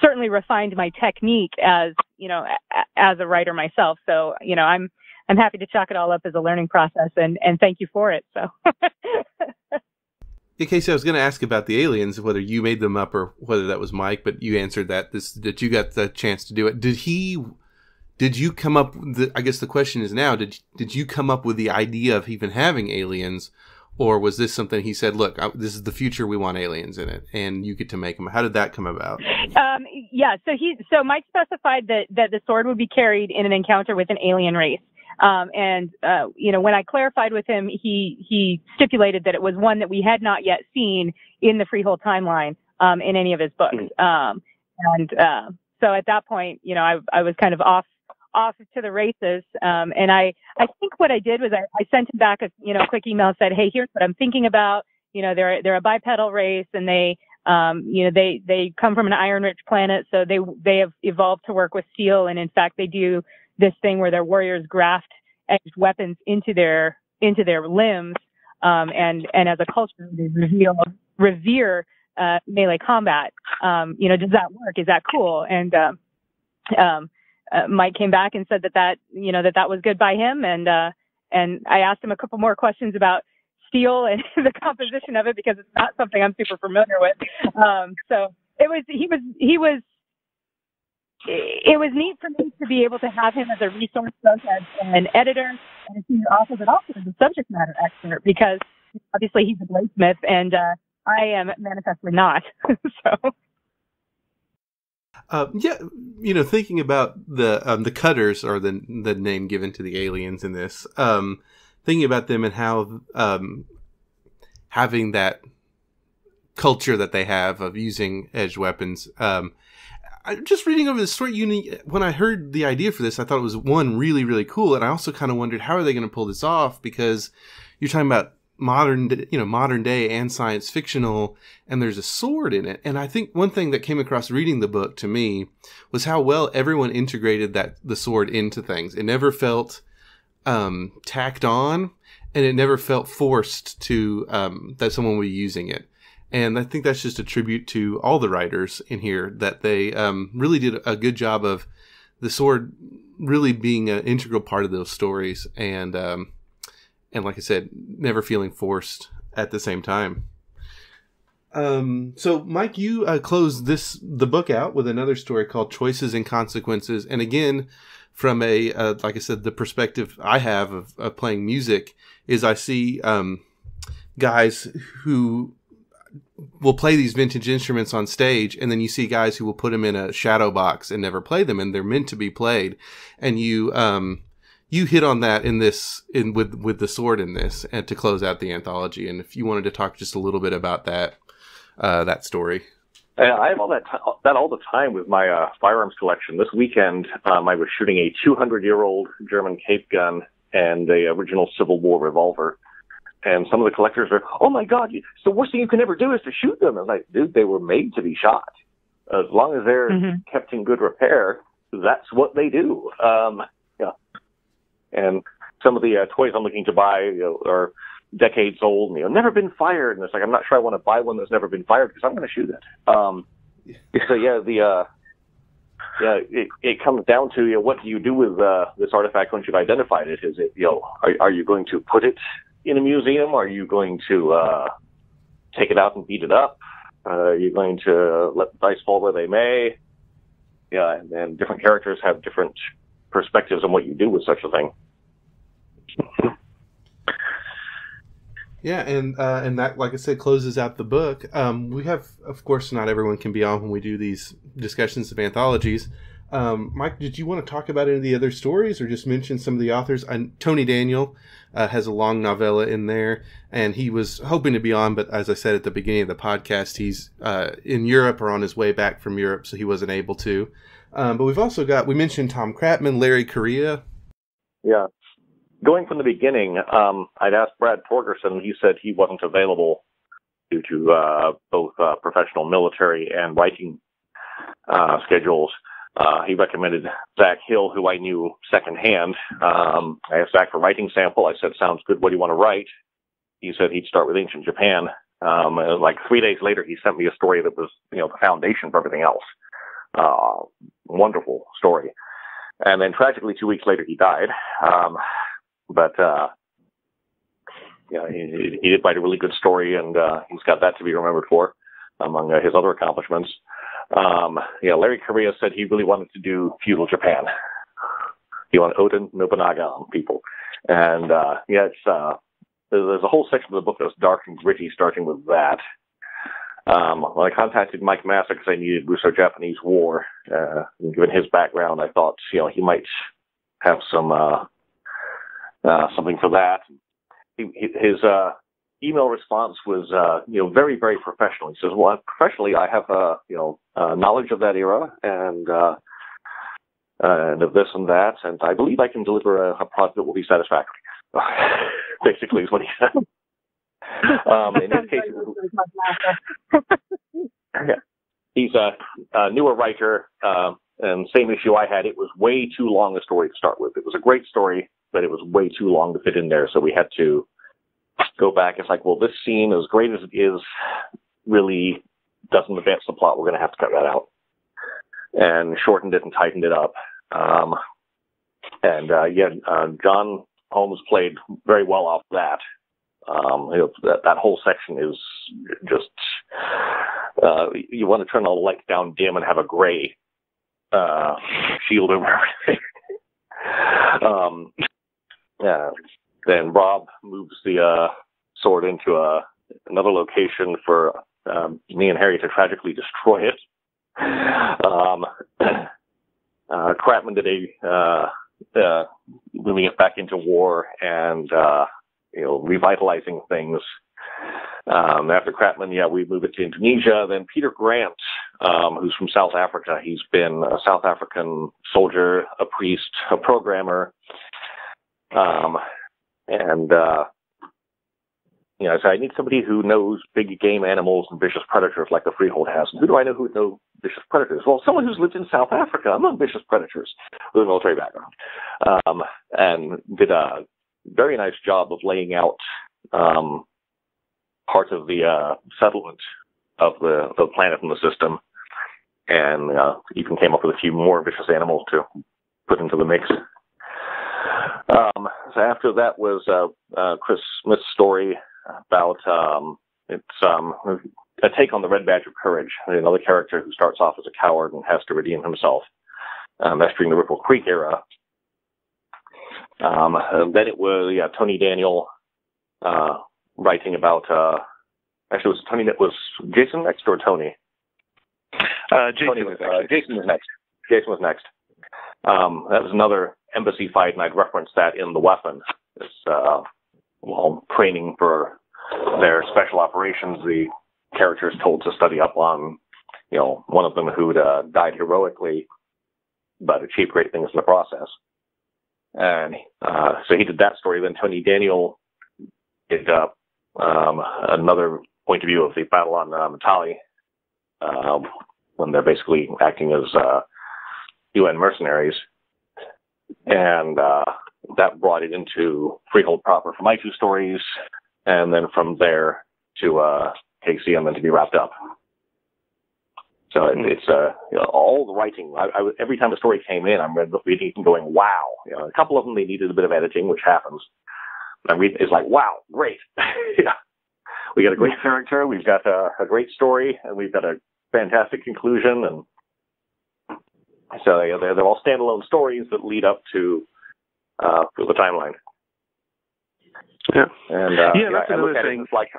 certainly refined my technique as a writer myself. So, I'm happy to chalk it all up as a learning process, and thank you for it. So. Yeah, Kacey, I was going to ask about the aliens, whether you made them up or whether that was Mike, but you answered that you got the chance to do it. Did you come up with I guess the question is now, did you come up with the idea of even having aliens, or was this something he said, look, this is the future, we want aliens in it, and you get to make them? How did that come about? Yeah, so Mike specified that the sword would be carried in an encounter with an alien race. When I clarified with him, he stipulated that it was one that we had not yet seen in the Freehold timeline, in any of his books. So at that point, I was kind of off to the races. And I think what I did was I sent him back a quick email, said, hey, here's what I'm thinking about. They're a bipedal race, and they come from an iron-rich planet, so they have evolved to work with steel. And in fact, they do this thing where their warriors graft edged weapons into their limbs, and as a culture, they revere melee combat. Does that work? Is that cool? And Mike came back and said that was good by him, and I asked him a couple more questions about steel and the composition of it, because it's not something I'm super familiar with. So it was neat for me to be able to have him as a resource, both as an editor and a senior author, but also as a subject matter expert, because obviously he's a bladesmith, and I am manifestly not. Thinking about the cutters, or the name given to the aliens in this, thinking about them and how having that culture that they have of using edged weapons. I'm just reading over the story. When I heard the idea for this, I thought it was really, really cool, and I also kind of wondered, how are they going to pull this off? Because you're talking about modern day and science fictional, and there's a sword in it. And I think one thing that came across reading the book to me was how well everyone integrated the sword into things. It never felt tacked on, and it never felt forced to that someone would be using it. And I think that's just a tribute to all the writers in here, that they really did a good job of the sword really being an integral part of those stories, and like I said, never feeling forced at the same time. So Mike, you closed the book out with another story called Choices and Consequences. And again, from like I said, the perspective I have of playing music is I see guys who will play these vintage instruments on stage, and then you see guys who will put them in a shadow box and never play them, and they're meant to be played. And you hit on that with the sword in this, and to close out the anthology. And if you wanted to talk just a little bit about that story. I have all that all the time with my firearms collection. This weekend, I was shooting a 200-year-old German cape gun and the original Civil War revolver. And some of the collectors are, oh my God, it's the worst thing you can ever do is to shoot them. I was like, dude, they were made to be shot. As long as they're kept in good repair, that's what they do. Yeah. And some of the toys I'm looking to buy are decades old and never been fired. And it's like, I'm not sure I want to buy one that's never been fired because I'm going to shoot it. So yeah, it comes down to what do you do with this artifact once you've identified it? Is it are you going to put it in a museum? Are you going to take it out and beat it up? Are you going to let the dice fall where they may? Yeah, and different characters have different perspectives on what you do with such a thing. Yeah, and that, like I said, closes out the book. We have, of course, not everyone can be on when we do these discussions of anthologies. Mike, did you want to talk about any of the other stories or just mention some of the authors? Tony Daniel has a long novella in there, and he was hoping to be on, but as I said at the beginning of the podcast, he's in Europe or on his way back from Europe, so he wasn't able to. But we've also we mentioned Tom Kratman, Larry Correia. Yeah. Going from the beginning, I'd asked Brad Torgerson. He said he wasn't available due to both professional military and writing schedules. He recommended Zach Hill, who I knew secondhand. I asked Zach for writing sample. I said, sounds good. What do you want to write? He said he'd start with ancient Japan. Like 3 days later, he sent me a story that was, the foundation for everything else. Wonderful story. And then tragically, 2 weeks later, he died. But he did write a really good story, and he's got that to be remembered for, among his other accomplishments. Larry Correia said he really wanted to do feudal Japan. He wanted Oda Nobunaga on people. And, there's a whole section of the book that's dark and gritty, starting with that. When I contacted Mike Massa because I needed Russo-Japanese War, and given his background, I thought, he might have some something for that. His email response was, very, very professional. He says, well, professionally, I have, knowledge of that era and of this and that, and I believe I can deliver a product that will be satisfactory. Basically, is what he said. In his case, he's a newer writer, and same issue I had. It was way too long a story to start with. It was a great story, but it was way too long to fit in there, so we had to go back. It's like, well, this scene, as great as it is, really doesn't advance the plot. We're going to have to cut that out. And shortened it and tightened it up. John Holmes played very well off that. That whole section is just, you want to turn the light down dim and have a gray shield over everything. Then Rob moves the sword into another location for me and Harry to tragically destroy it. Kratman did moving it back into war and revitalizing things. After Kratman, we move it to Indonesia. Then Peter Grant, who's from South Africa. He's been a South African soldier, a priest, a programmer. So I need somebody who knows big game animals and vicious predators like the Freehold has. And who do I know who would know vicious predators? Well, someone who's lived in South Africa among vicious predators with a military background. And did a very nice job of laying out part of the settlement of the planet and the system. And even came up with a few more vicious animals to put into the mix. So after that was Chris Smith's story about it's a take on the Red Badge of Courage, another character who starts off as a coward and has to redeem himself. That's during the Ripple Creek era. And then it was Tony Daniel writing about. Actually, it was Jason next or Tony? Jason was next. Jason was next. That was another embassy fight, and I'd referenced that in The Weapon. While training for their special operations, the characters told to study up on, one of them who'd died heroically, but achieved great things in the process. And so he did that story. Then Tony Daniel did another point of view of the battle on Matali, when they're basically acting as UN mercenaries. And that brought it into Freehold proper for my two stories, and then from there to Kacey, and then to be wrapped up. So it's all the writing. Every time a story came in, I'm reading and going, wow. A couple of them, they needed a bit of editing, which happens. But I'm reading, it's like, wow, great. Yeah. We got a great character, we've got a great story, and we've got a fantastic conclusion. And so they're all standalone stories that lead up to the timeline. Yeah. And that's another thing. It's like,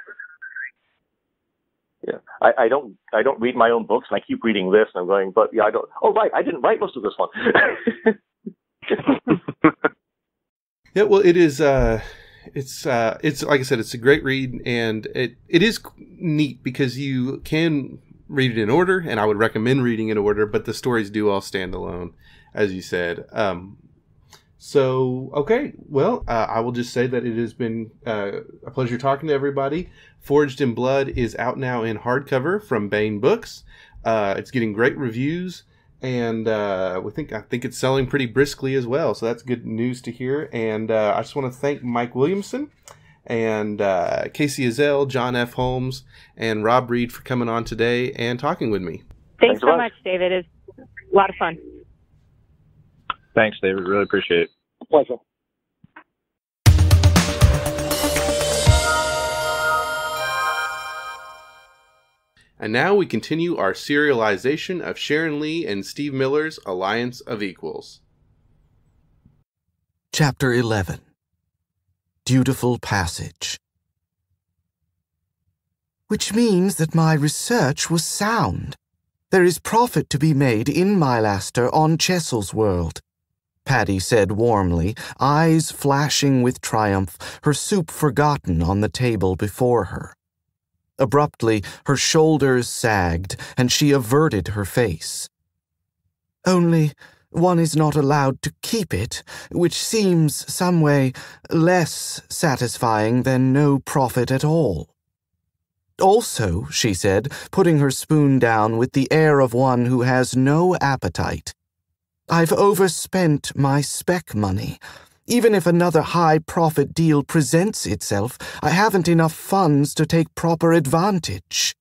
I don't read my own books, and I keep reading this, and I'm going, but I don't. Oh, right, I didn't write most of this one. Yeah, well, it is. It's like I said, it's a great read, and it is neat because you can read it in order, and I would recommend reading in order, but the stories do all stand alone, as you said. So, okay, well, I will just say that it has been a pleasure talking to everybody. Forged in Blood is out now in hardcover from Baen Books. It's getting great reviews, and I think it's selling pretty briskly as well, so that's good news to hear. And I just want to thank Mike Williamson and Kacey Ezell, John F. Holmes, and Rob Reed for coming on today and talking with me. Thanks so much, David. It's a lot of fun. Thanks, David. Really appreciate it. Pleasure. And now we continue our serialization of Sharon Lee and Steve Miller's Alliance of Equals. Chapter 11. Dutiful Passage. Which means that my research was sound. There is profit to be made in Mylaster on Chessel's world, Patty said warmly, eyes flashing with triumph, her soup forgotten on the table before her. Abruptly, her shoulders sagged, and she averted her face. Only one is not allowed to keep it, which seems some way less satisfying than no profit at all. Also, she said, putting her spoon down with the air of one who has no appetite, I've overspent my spec money. Even if another high-profit deal presents itself, I haven't enough funds to take proper advantage.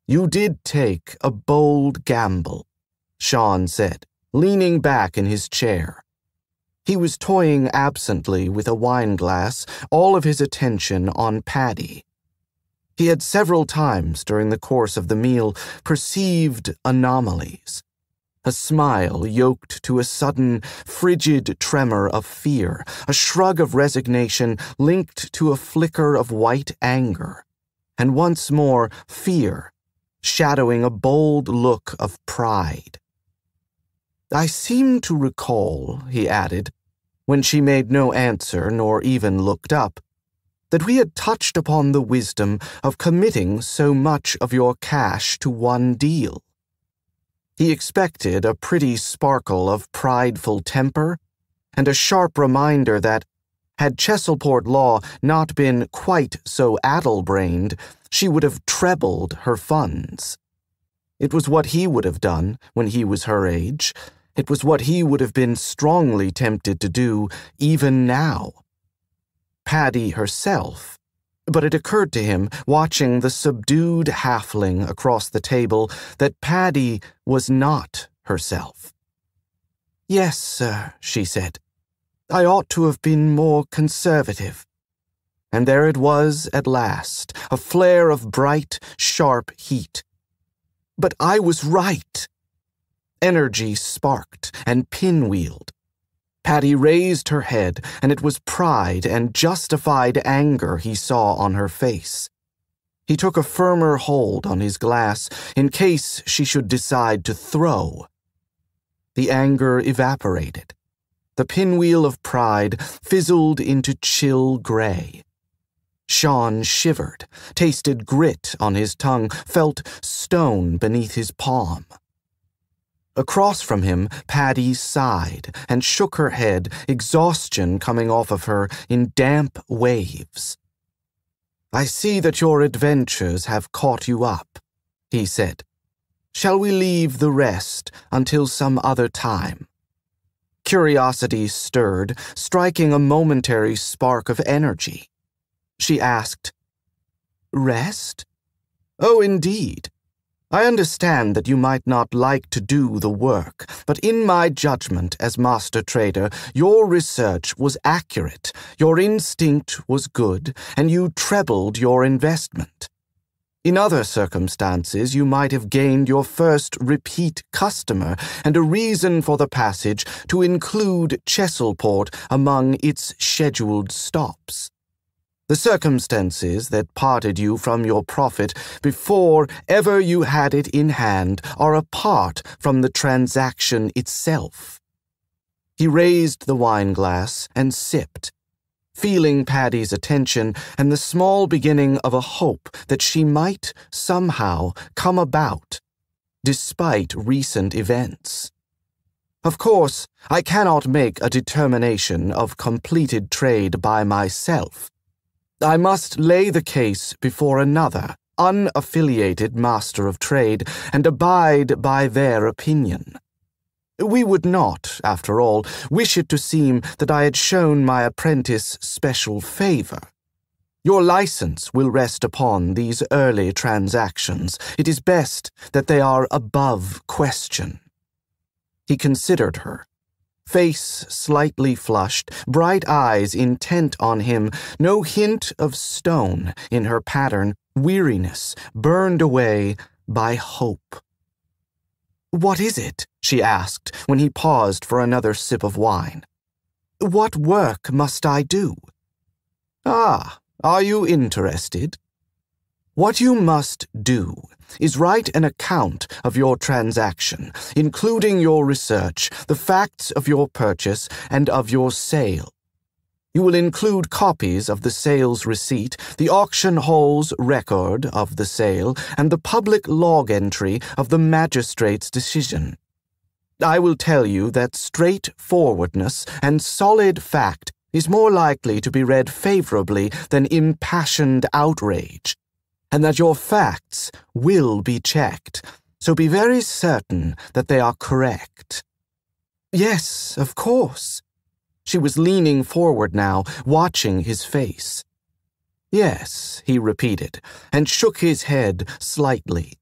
You did take a bold gamble, Sean said, leaning back in his chair. He was toying absently with a wineglass, all of his attention on Paddy. He had several times during the course of the meal perceived anomalies. A smile yoked to a sudden, frigid tremor of fear, a shrug of resignation linked to a flicker of white anger, and once more fear, shadowing a bold look of pride. I seem to recall, he added, when she made no answer nor even looked up, that we had touched upon the wisdom of committing so much of your cash to one deal. He expected a pretty sparkle of prideful temper and a sharp reminder that, had Chesilport law not been quite so addle-brained, she would have trebled her funds. It was what he would have done when he was her age. It was what he would have been strongly tempted to do even now. Paddy herself. But it occurred to him, watching the subdued halfling across the table, that Paddy was not herself. Yes, sir, she said. I ought to have been more conservative. And there it was at last, a flare of bright, sharp heat. But I was right. Energy sparked and pinwheeled. Patty raised her head, and it was pride and justified anger he saw on her face. He took a firmer hold on his glass in case she should decide to throw. The anger evaporated. The pinwheel of pride fizzled into chill gray. Sean shivered, tasted grit on his tongue, felt stone beneath his palm. Across from him, Paddy sighed and shook her head, exhaustion coming off of her in damp waves. "I see that your adventures have caught you up," he said. "Shall we leave the rest until some other time?" Curiosity stirred, striking a momentary spark of energy. She asked, "Rest? Oh, indeed. I understand that you might not like to do the work, but in my judgment as master trader, your research was accurate, your instinct was good, and you trebled your investment. In other circumstances, you might have gained your first repeat customer and a reason for the passage to include Chesilport among its scheduled stops. The circumstances that parted you from your profit before ever you had it in hand are apart from the transaction itself." He raised the wineglass and sipped, feeling Paddy's attention and the small beginning of a hope that she might somehow come about, despite recent events. "Of course, I cannot make a determination of completed trade by myself. I must lay the case before another, unaffiliated master of trade, and abide by their opinion. We would not, after all, wish it to seem that I had shown my apprentice special favor. Your license will rest upon these early transactions. It is best that they are above question." He considered her. Face slightly flushed, bright eyes intent on him, no hint of stone in her pattern, weariness burned away by hope. "What is it?" she asked when he paused for another sip of wine. "What work must I do?" "Ah, are you interested? What you must do is write an account of your transaction, including your research, the facts of your purchase, and of your sale. You will include copies of the sales receipt, the auction hall's record of the sale, and the public log entry of the magistrate's decision. I will tell you that straightforwardness and solid fact is more likely to be read favorably than impassioned outrage, and that your facts will be checked, so be very certain that they are correct." "Yes, of course." She was leaning forward now, watching his face. "Yes," he repeated, and shook his head slightly.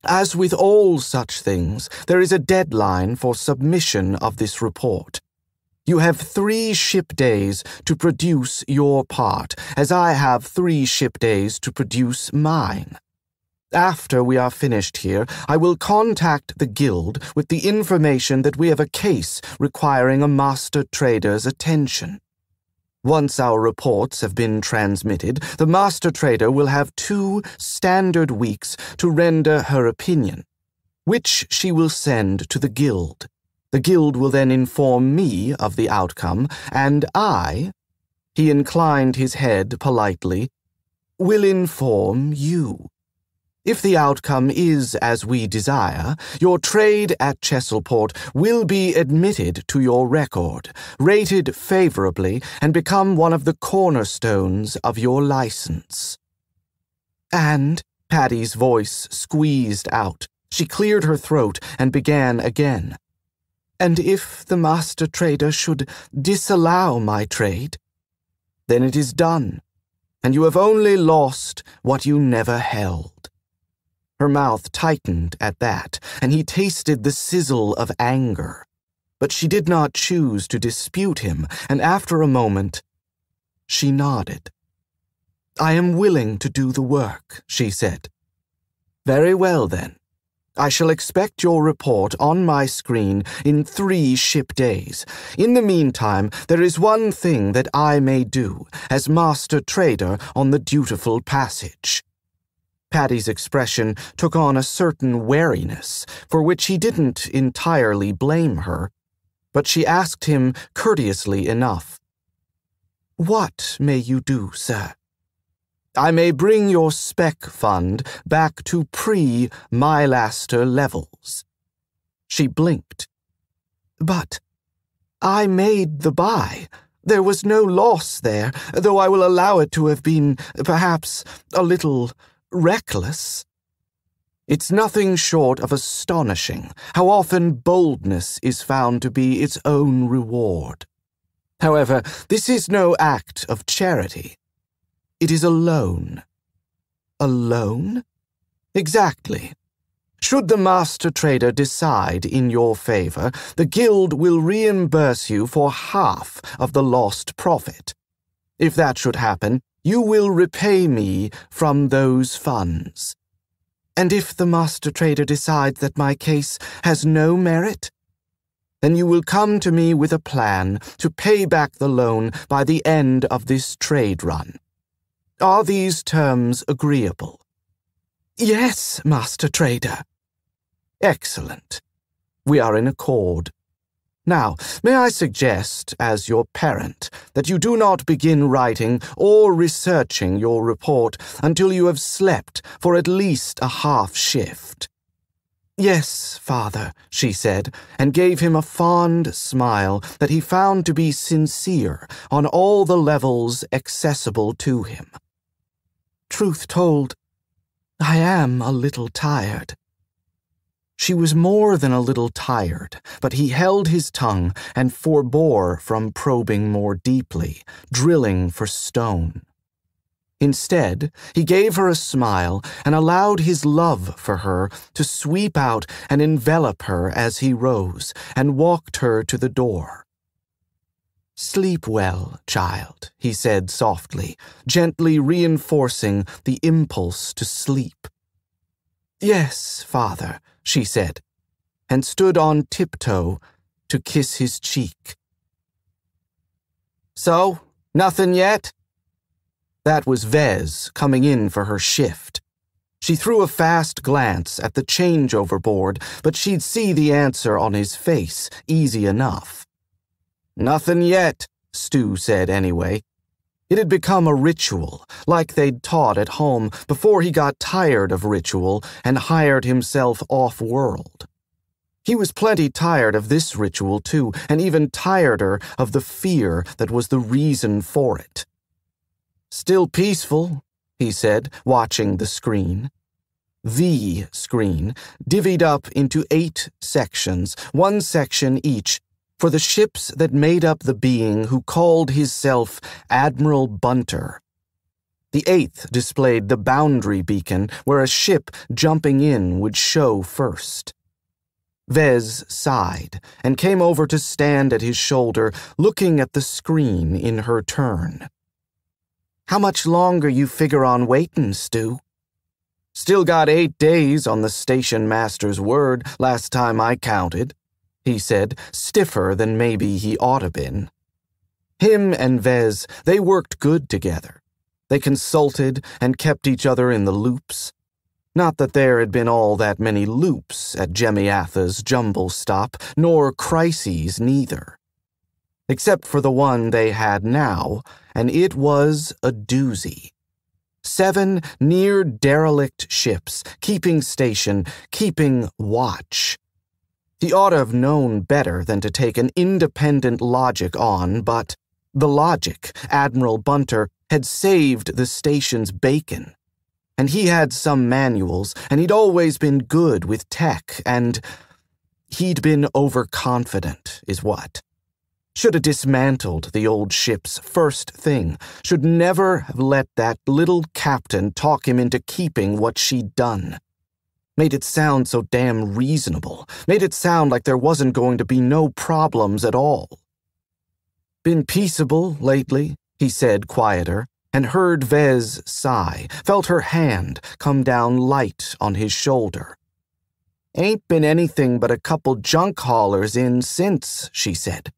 "As with all such things, there is a deadline for submission of this report. You have 3 ship days to produce your part, as I have 3 ship days to produce mine. After we are finished here, I will contact the guild with the information that we have a case requiring a master trader's attention. Once our reports have been transmitted, the master trader will have 2 standard weeks to render her opinion, which she will send to the guild. The guild will then inform me of the outcome, and he inclined his head politely, will inform you. If the outcome is as we desire, your trade at Chesilport will be admitted to your record, rated favorably, and become one of the cornerstones of your license." "And," Paddy's voice squeezed out. She cleared her throat and began again. "And if the master trader should disallow my trade, then it is done, and you have only lost what you never held." Her mouth tightened at that, and he tasted the sizzle of anger. But she did not choose to dispute him, and after a moment, she nodded. "I am willing to do the work," she said. "Very well, then. I shall expect your report on my screen in 3 ship days. In the meantime, there is one thing that I may do, as master trader on the dutiful passage." Paddy's expression took on a certain wariness, for which he didn't entirely blame her, but she asked him courteously enough, What may you do, sir? I may bring your spec fund back to pre-Mylaster levels. She blinked. But I made the buy. There was no loss there, though I will allow it to have been, perhaps, a little reckless. It's nothing short of astonishing how often boldness is found to be its own reward. However, this is no act of charity. It is a loan. A loan? Exactly. Should the master trader decide in your favor, the guild will reimburse you for half of the lost profit. If that should happen, you will repay me from those funds. And if the master trader decides that my case has no merit, then you will come to me with a plan to pay back the loan by the end of this trade run. Are these terms agreeable? Yes, master trader. Excellent. We are in accord. Now, may I suggest, as your parent, that you do not begin writing or researching your report until you have slept for at least a half shift. Yes, father, she said, and gave him a fond smile that he found to be sincere on all the levels accessible to him. Truth told, I am a little tired. She was more than a little tired, but he held his tongue and forbore from probing more deeply, drilling for stone. Instead, he gave her a smile and allowed his love for her to sweep out and envelop her as he rose and walked her to the door. Sleep well, child, he said softly, gently reinforcing the impulse to sleep. Yes, father, she said, and stood on tiptoe to kiss his cheek. So, nothing yet? That was Vez coming in for her shift. She threw a fast glance at the changeover board, but she'd see the answer on his face easy enough. Nothing yet, Stu said anyway. It had become a ritual, like they'd taught at home before he got tired of ritual and hired himself off-world. He was plenty tired of this ritual, too, and even tireder of the fear that was the reason for it. Still peaceful, he said, watching the screen. The screen, divvied up into 8 sections, 1 section each, for the ships that made up the being who called himself Admiral Bunter. The 8th displayed the boundary beacon where a ship jumping in would show first. Vez sighed and came over to stand at his shoulder, looking at the screen in her turn. How much longer you figure on waiting, Stu? Still got 8 days on the station master's word last time I counted, he said, stiffer than maybe he oughta been. Him and Vez, they worked good together. They consulted and kept each other in the loops. Not that there had been all that many loops at Jemiatha's jumble stop, nor crises neither. Except for the one they had now, and it was a doozy. 7 near-derelict ships, keeping station, keeping watch. He ought to have known better than to take an independent logic on, but the logic, Admiral Bunter, had saved the station's bacon. And he had some manuals, and he'd always been good with tech, and he'd been overconfident, is what. Should have dismantled the old ship's first thing, should never have let that little captain talk him into keeping what she'd done. Made it sound so damn reasonable, made it sound like there wasn't going to be no problems at all. Been peaceable lately, he said quieter, and heard Vez sigh, felt her hand come down light on his shoulder. Ain't been anything but a couple junk haulers in since, she said.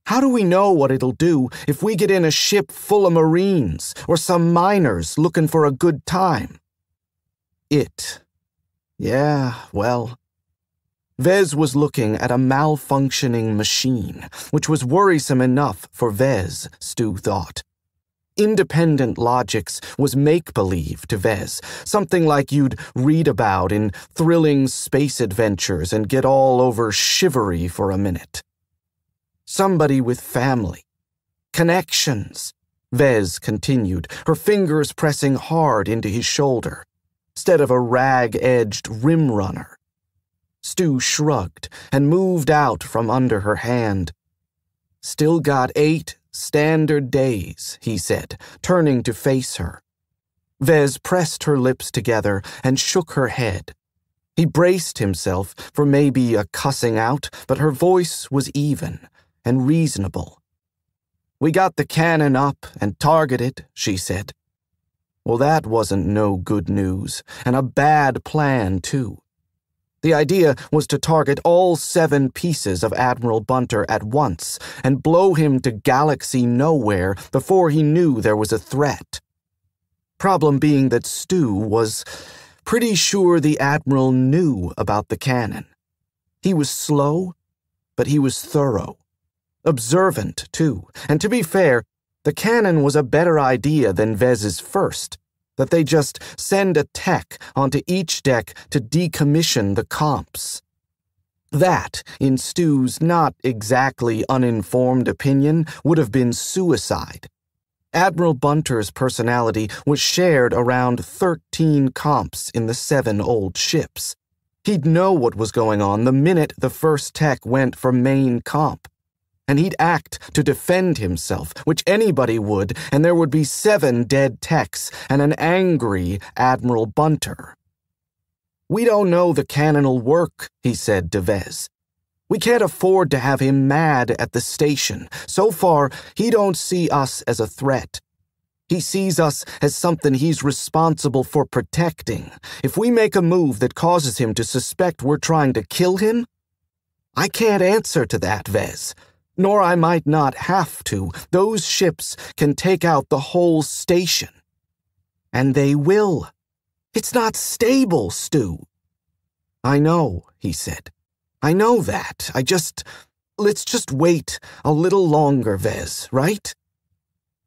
How do we know what it'll do if we get in a ship full of Marines or some miners looking for a good time? Yeah, well. Vez was looking at a malfunctioning machine, which was worrisome enough for Vez, Stu thought. Independent logics was make-believe to Vez, something like you'd read about in thrilling space adventures and get all over shivery for a minute. Somebody with family. Connections, Vez continued, her fingers pressing hard into his shoulder, instead of a rag-edged rim runner. Stu shrugged and moved out from under her hand. Still got 8 standard days, he said, turning to face her. Vez pressed her lips together and shook her head. He braced himself for maybe a cussing out, but her voice was even and reasonable. We got the cannon up and targeted, she said. Well, that wasn't no good news, and a bad plan, too. The idea was to target all 7 pieces of Admiral Bunter at once and blow him to galaxy nowhere before he knew there was a threat. Problem being that Stu was pretty sure the Admiral knew about the cannon. He was slow, but he was thorough. Observant, too, and to be fair, the cannon was a better idea than Vez's first, that they just send a tech onto each deck to decommission the comps. That, in Stu's not exactly uninformed opinion, would have been suicide. Admiral Bunter's personality was shared around 13 comps in the 7 old ships. He'd know what was going on the minute the first tech went for main comp. And he'd act to defend himself, which anybody would, and there would be 7 dead techs and an angry Admiral Bunter. We don't know the cannon'll work, he said to Vez. We can't afford to have him mad at the station. So far, he don't see us as a threat. He sees us as something he's responsible for protecting. If we make a move that causes him to suspect we're trying to kill him, I can't answer to that, Vez. Nor I might not have to. Those ships can take out the whole station. And they will. It's not stable, Stu. I know, he said. I know that. Let's just wait a little longer, Vez, right?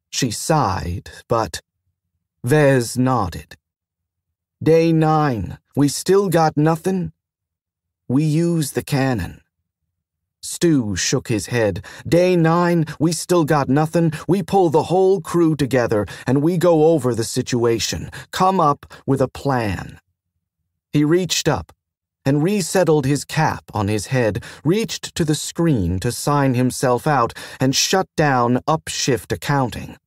She sighed, but Vez nodded. Day 9. We still got nothing? We use the cannon. Stu shook his head. Day 9, we still got nothing. We pull the whole crew together and we go over the situation. Come up with a plan. He reached up and resettled his cap on his head, reached to the screen to sign himself out and shut down upshift accounting,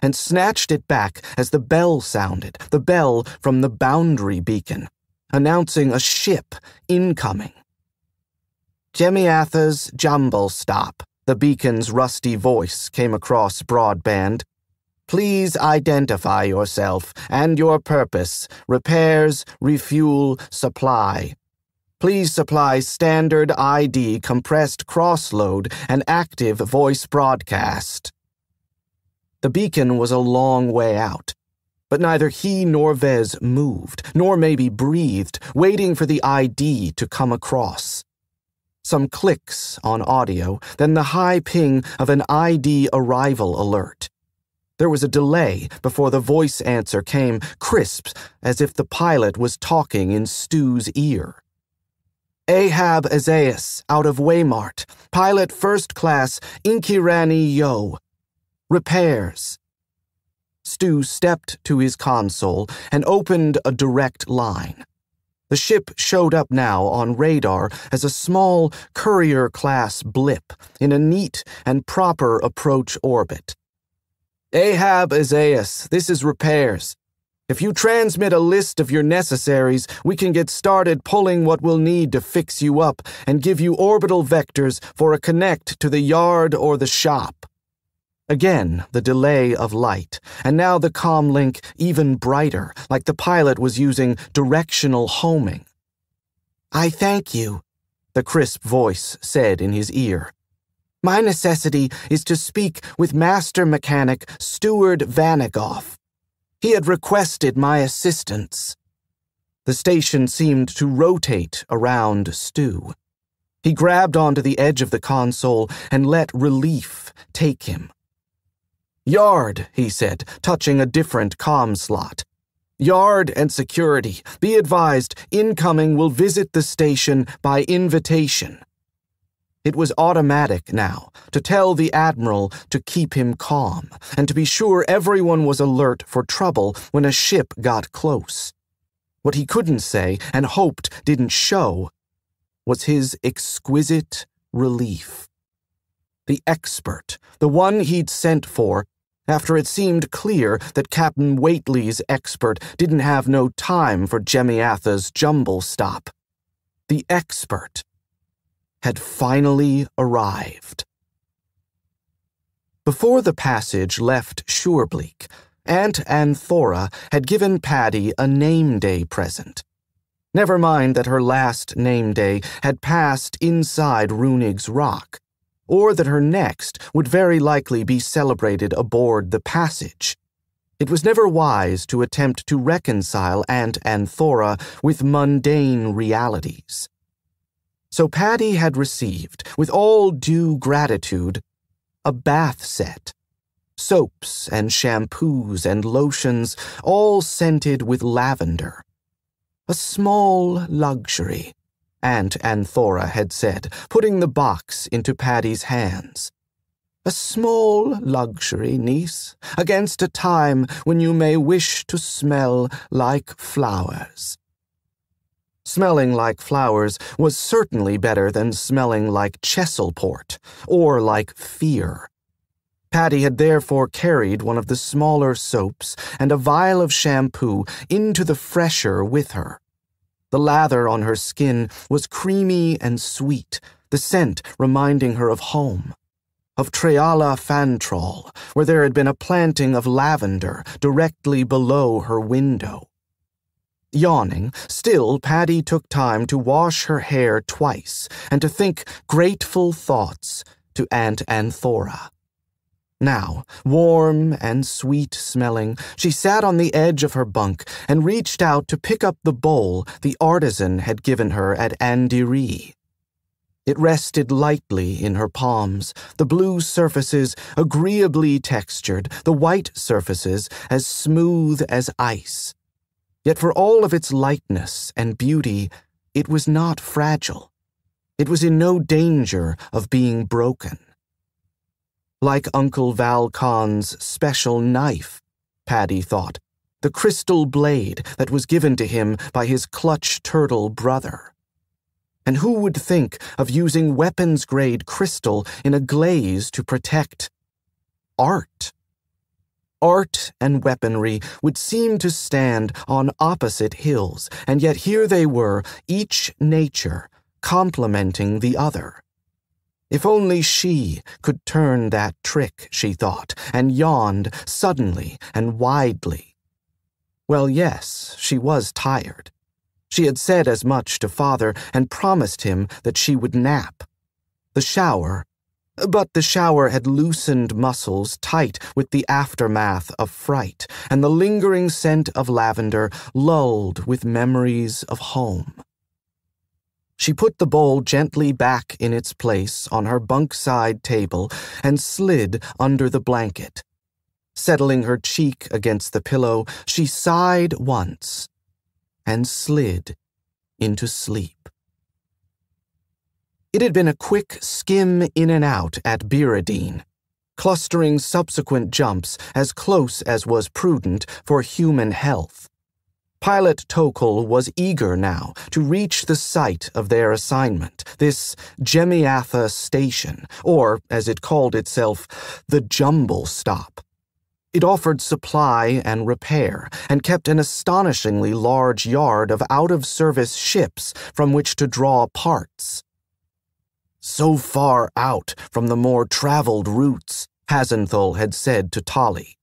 and snatched it back as the bell sounded, the bell from the boundary beacon, announcing a ship incoming. Jimmy Ather's Jumble Stop, the beacon's rusty voice came across broadband. Please identify yourself and your purpose. Repairs, refuel, supply. Please supply standard ID, compressed crossload, and active voice broadcast. The beacon was a long way out, but neither he nor Vez moved, nor maybe breathed, waiting for the ID to come across. Some clicks on audio, then the high ping of an ID arrival alert. There was a delay before the voice answer came, crisp, as if the pilot was talking in Stu's ear. Ahab Azaius, out of Waymart. Pilot first class, Inkirani Yo. Repairs. Stu stepped to his console and opened a direct line. The ship showed up now on radar as a small courier-class blip in a neat and proper approach orbit. Ahab Azaius, this is repairs. If you transmit a list of your necessaries, we can get started pulling what we'll need to fix you up and give you orbital vectors for a connect to the yard or the shop. Again, the delay of light, and now the comm link even brighter, like the pilot was using directional homing. I thank you, the crisp voice said in his ear. My necessity is to speak with Master Mechanic Stuart Vanagoff. He had requested my assistance. The station seemed to rotate around Stu. He grabbed onto the edge of the console and let relief take him. "Yard," he said, touching a different comm slot. "Yard and security. Be advised, incoming will visit the station by invitation." It was automatic now, to tell the Admiral to keep him calm, and to be sure everyone was alert for trouble when a ship got close. What he couldn't say, and hoped didn't show, was his exquisite relief. The expert, the one he'd sent for, after it seemed clear that Captain Whately's expert didn't have no time for Jemiatha's jumble stop. The expert had finally arrived. Before the passage left Surebleak, Aunt Anthora had given Paddy a name day present. Never mind that her last name day had passed inside Runig's Rock, or that her next would very likely be celebrated aboard the passage. It was never wise to attempt to reconcile Aunt Anthora with mundane realities. So Paddy had received, with all due gratitude, a bath set. Soaps and shampoos and lotions, all scented with lavender. A small luxury, Aunt Anthora had said, putting the box into Paddy's hands. A small luxury, niece, against a time when you may wish to smell like flowers. Smelling like flowers was certainly better than smelling like Chesilport, or like fear. Paddy had therefore carried one of the smaller soaps and a vial of shampoo into the fresher with her. The lather on her skin was creamy and sweet, the scent reminding her of home, of Treala Fantrol, where there had been a planting of lavender directly below her window. Yawning, still Paddy took time to wash her hair twice and to think grateful thoughts to Aunt Anthora. Now, warm and sweet-smelling, she sat on the edge of her bunk and reached out to pick up the bowl the artisan had given her at Andiri. It rested lightly in her palms, the blue surfaces agreeably textured, the white surfaces as smooth as ice. Yet for all of its lightness and beauty, it was not fragile. It was in no danger of being broken. Like Uncle Val Khan's special knife, Paddy thought, the crystal blade that was given to him by his clutch turtle brother. And who would think of using weapons-grade crystal in a glaze to protect art? Art and weaponry would seem to stand on opposite hills, and yet here they were, each nature complementing the other. If only she could turn that trick, she thought, and yawned suddenly and widely. Well, yes, she was tired. She had said as much to Father and promised him that she would nap. The shower had loosened muscles tight with the aftermath of fright, and the lingering scent of lavender lulled with memories of home. She put the bowl gently back in its place on her bunkside table and slid under the blanket. Settling her cheek against the pillow, she sighed once and slid into sleep. It had been a quick skim in and out at Biradine, clustering subsequent jumps as close as was prudent for human health. Pilot Tokul was eager now to reach the site of their assignment, this Jemiatha Station, or, as it called itself, the Jumble Stop. It offered supply and repair, and kept an astonishingly large yard of out-of-service ships from which to draw parts. So far out from the more traveled routes, Hasenthal had said to Tali.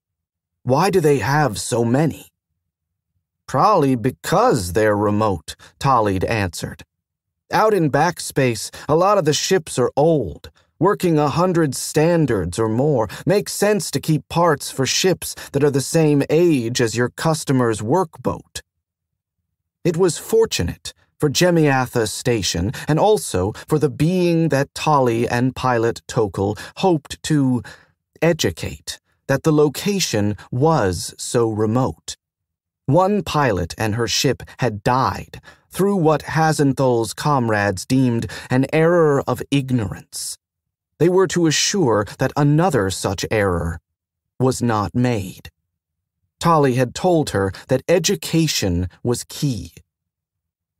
Why do they have so many? Probably because they're remote, Tali'd answered. Out in backspace, a lot of the ships are old. Working 100 standards or more makes sense to keep parts for ships that are the same age as your customer's workboat. It was fortunate for Jemiatha Station, and also for the being that Tali and Pilot Tokul hoped to educate, that the location was so remote. One pilot and her ship had died through what Hasenthal's comrades deemed an error of ignorance. They were to assure that another such error was not made. Tali had told her that education was key.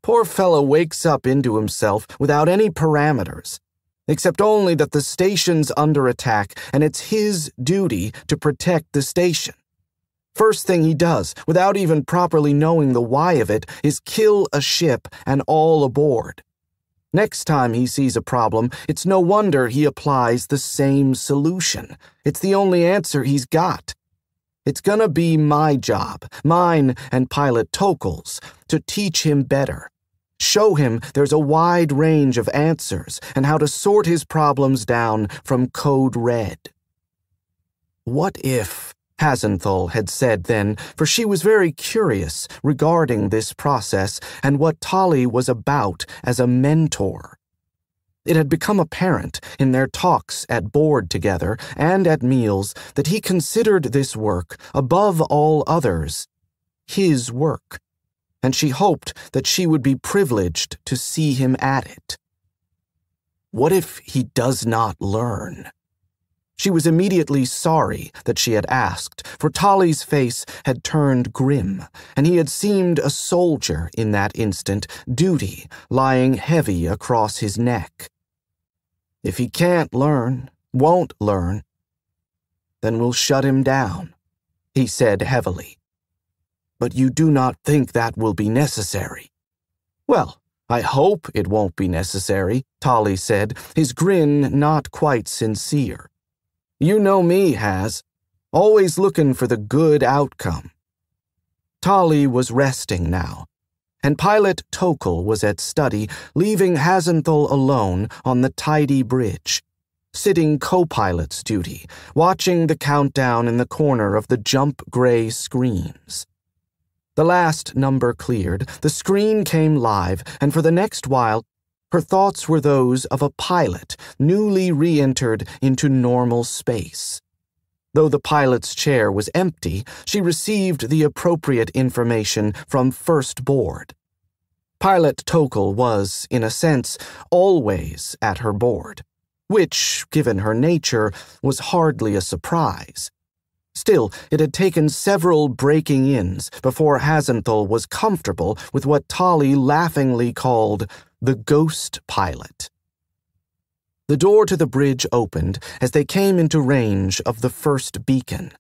Poor fellow wakes up into himself without any parameters, except only that the station's under attack and it's his duty to protect the station. First thing he does, without even properly knowing the why of it, is kill a ship and all aboard. Next time he sees a problem, it's no wonder he applies the same solution. It's the only answer he's got. It's gonna be my job, mine and Pilot Tokel's, to teach him better. Show him there's a wide range of answers and how to sort his problems down from code red. What if, Hasenthal had said then, for she was very curious regarding this process and what Tali was about as a mentor. It had become apparent in their talks at board together and at meals that he considered this work, above all others, his work, and she hoped that she would be privileged to see him at it. What if he does not learn? She was immediately sorry that she had asked, for Tali's face had turned grim, and he had seemed a soldier in that instant, duty lying heavy across his neck. If he can't learn, won't learn, then we'll shut him down, he said heavily. But you do not think that will be necessary? Well, I hope it won't be necessary, Tali said, his grin not quite sincere. You know me, Has. Always looking for the good outcome. Tali was resting now, and Pilot Tokel was at study, leaving Hasenthal alone on the tidy bridge, sitting co-pilot's duty, watching the countdown in the corner of the jump gray screens. The last number cleared, the screen came live, and for the next while, her thoughts were those of a pilot newly re-entered into normal space. Though the pilot's chair was empty, she received the appropriate information from first board. Pilot Tokel was, in a sense, always at her board, which, given her nature, was hardly a surprise. Still, it had taken several breaking-ins before Hasenthal was comfortable with what Tali laughingly called the ghost pilot. The door to the bridge opened as they came into range of the first beacon,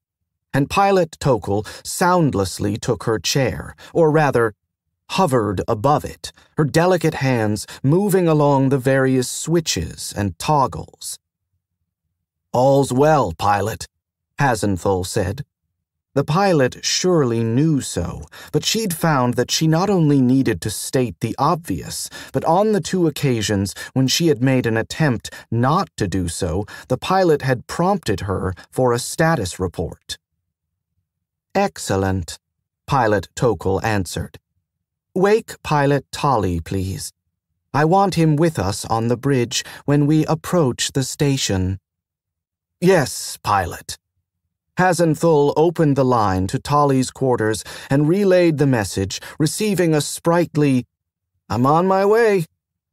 and Pilot Tokel soundlessly took her chair, or rather, hovered above it, her delicate hands moving along the various switches and toggles. "All's well, pilot," Hasenthal said. The pilot surely knew so, but she'd found that she not only needed to state the obvious, but on the two occasions when she had made an attempt not to do so, the pilot had prompted her for a status report. "Excellent," Pilot Tokel answered. "Wake Pilot Tali, please. I want him with us on the bridge when we approach the station." "Yes, pilot." Hasenthal opened the line to Tali's quarters and relayed the message, receiving a sprightly, "I'm on my way,"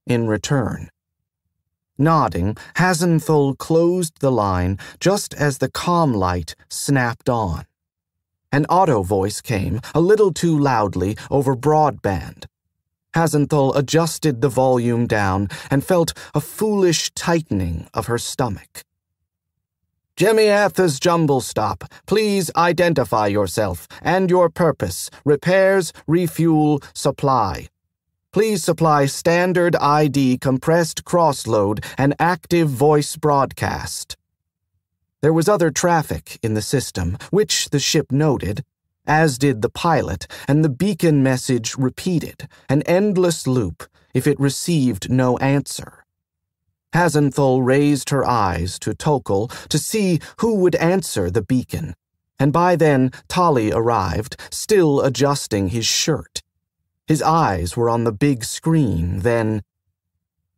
in return. Nodding, Hasenthal closed the line just as the comm light snapped on. An auto voice came, a little too loudly, over broadband. Hasenthal adjusted the volume down and felt a foolish tightening of her stomach. "Jemiatha's Jumble Stop, please identify yourself and your purpose. Repairs, refuel, supply. Please supply standard ID compressed crossload and active voice broadcast." There was other traffic in the system, which the ship noted, as did the pilot, and the beacon message repeated, an endless loop, if it received no answer. Hasenthal raised her eyes to Tokel to see who would answer the beacon, and by then Tali arrived, still adjusting his shirt. His eyes were on the big screen, then,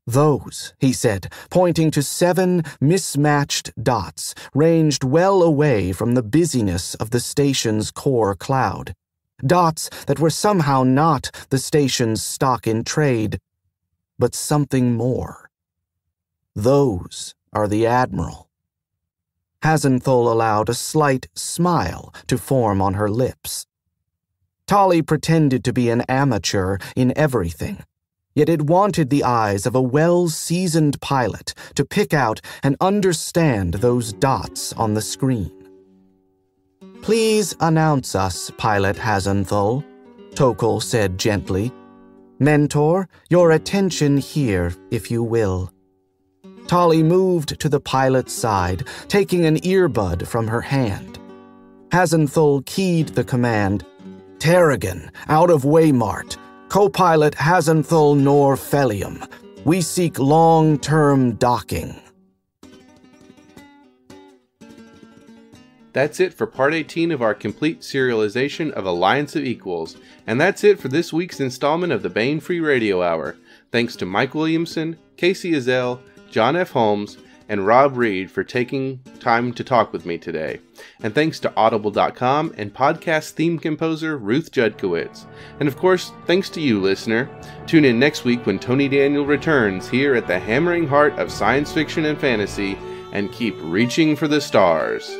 Those, he said, pointing to 7 mismatched dots ranged well away from the busyness of the station's core cloud. Dots that were somehow not the station's stock in trade, but something more. Those are the Admiral. Hasenthal allowed a slight smile to form on her lips. Tolly pretended to be an amateur in everything, yet it wanted the eyes of a well-seasoned pilot to pick out and understand those dots on the screen. "Please announce us, Pilot Hasenthal," Tokal said gently. "Mentor, your attention here, if you will." Tolly moved to the pilot's side, taking an earbud from her hand. Hasenthal keyed the command, "Terrigan, out of Waymart. Co-pilot Hasenthal Norfelium. We seek long-term docking." That's it for Part 18 of our complete serialization of Alliance of Equals, and that's it for this week's installment of the Baen Free Radio Hour. Thanks to Mike Williamson, Kacey Ezell, John F. Holmes, and Rob Reed for taking time to talk with me today. And thanks to Audible.com and podcast theme composer Ruth Judkowitz. And of course, thanks to you, listener. Tune in next week when Tony Daniel returns here at the hammering heart of science fiction and fantasy, and keep reaching for the stars.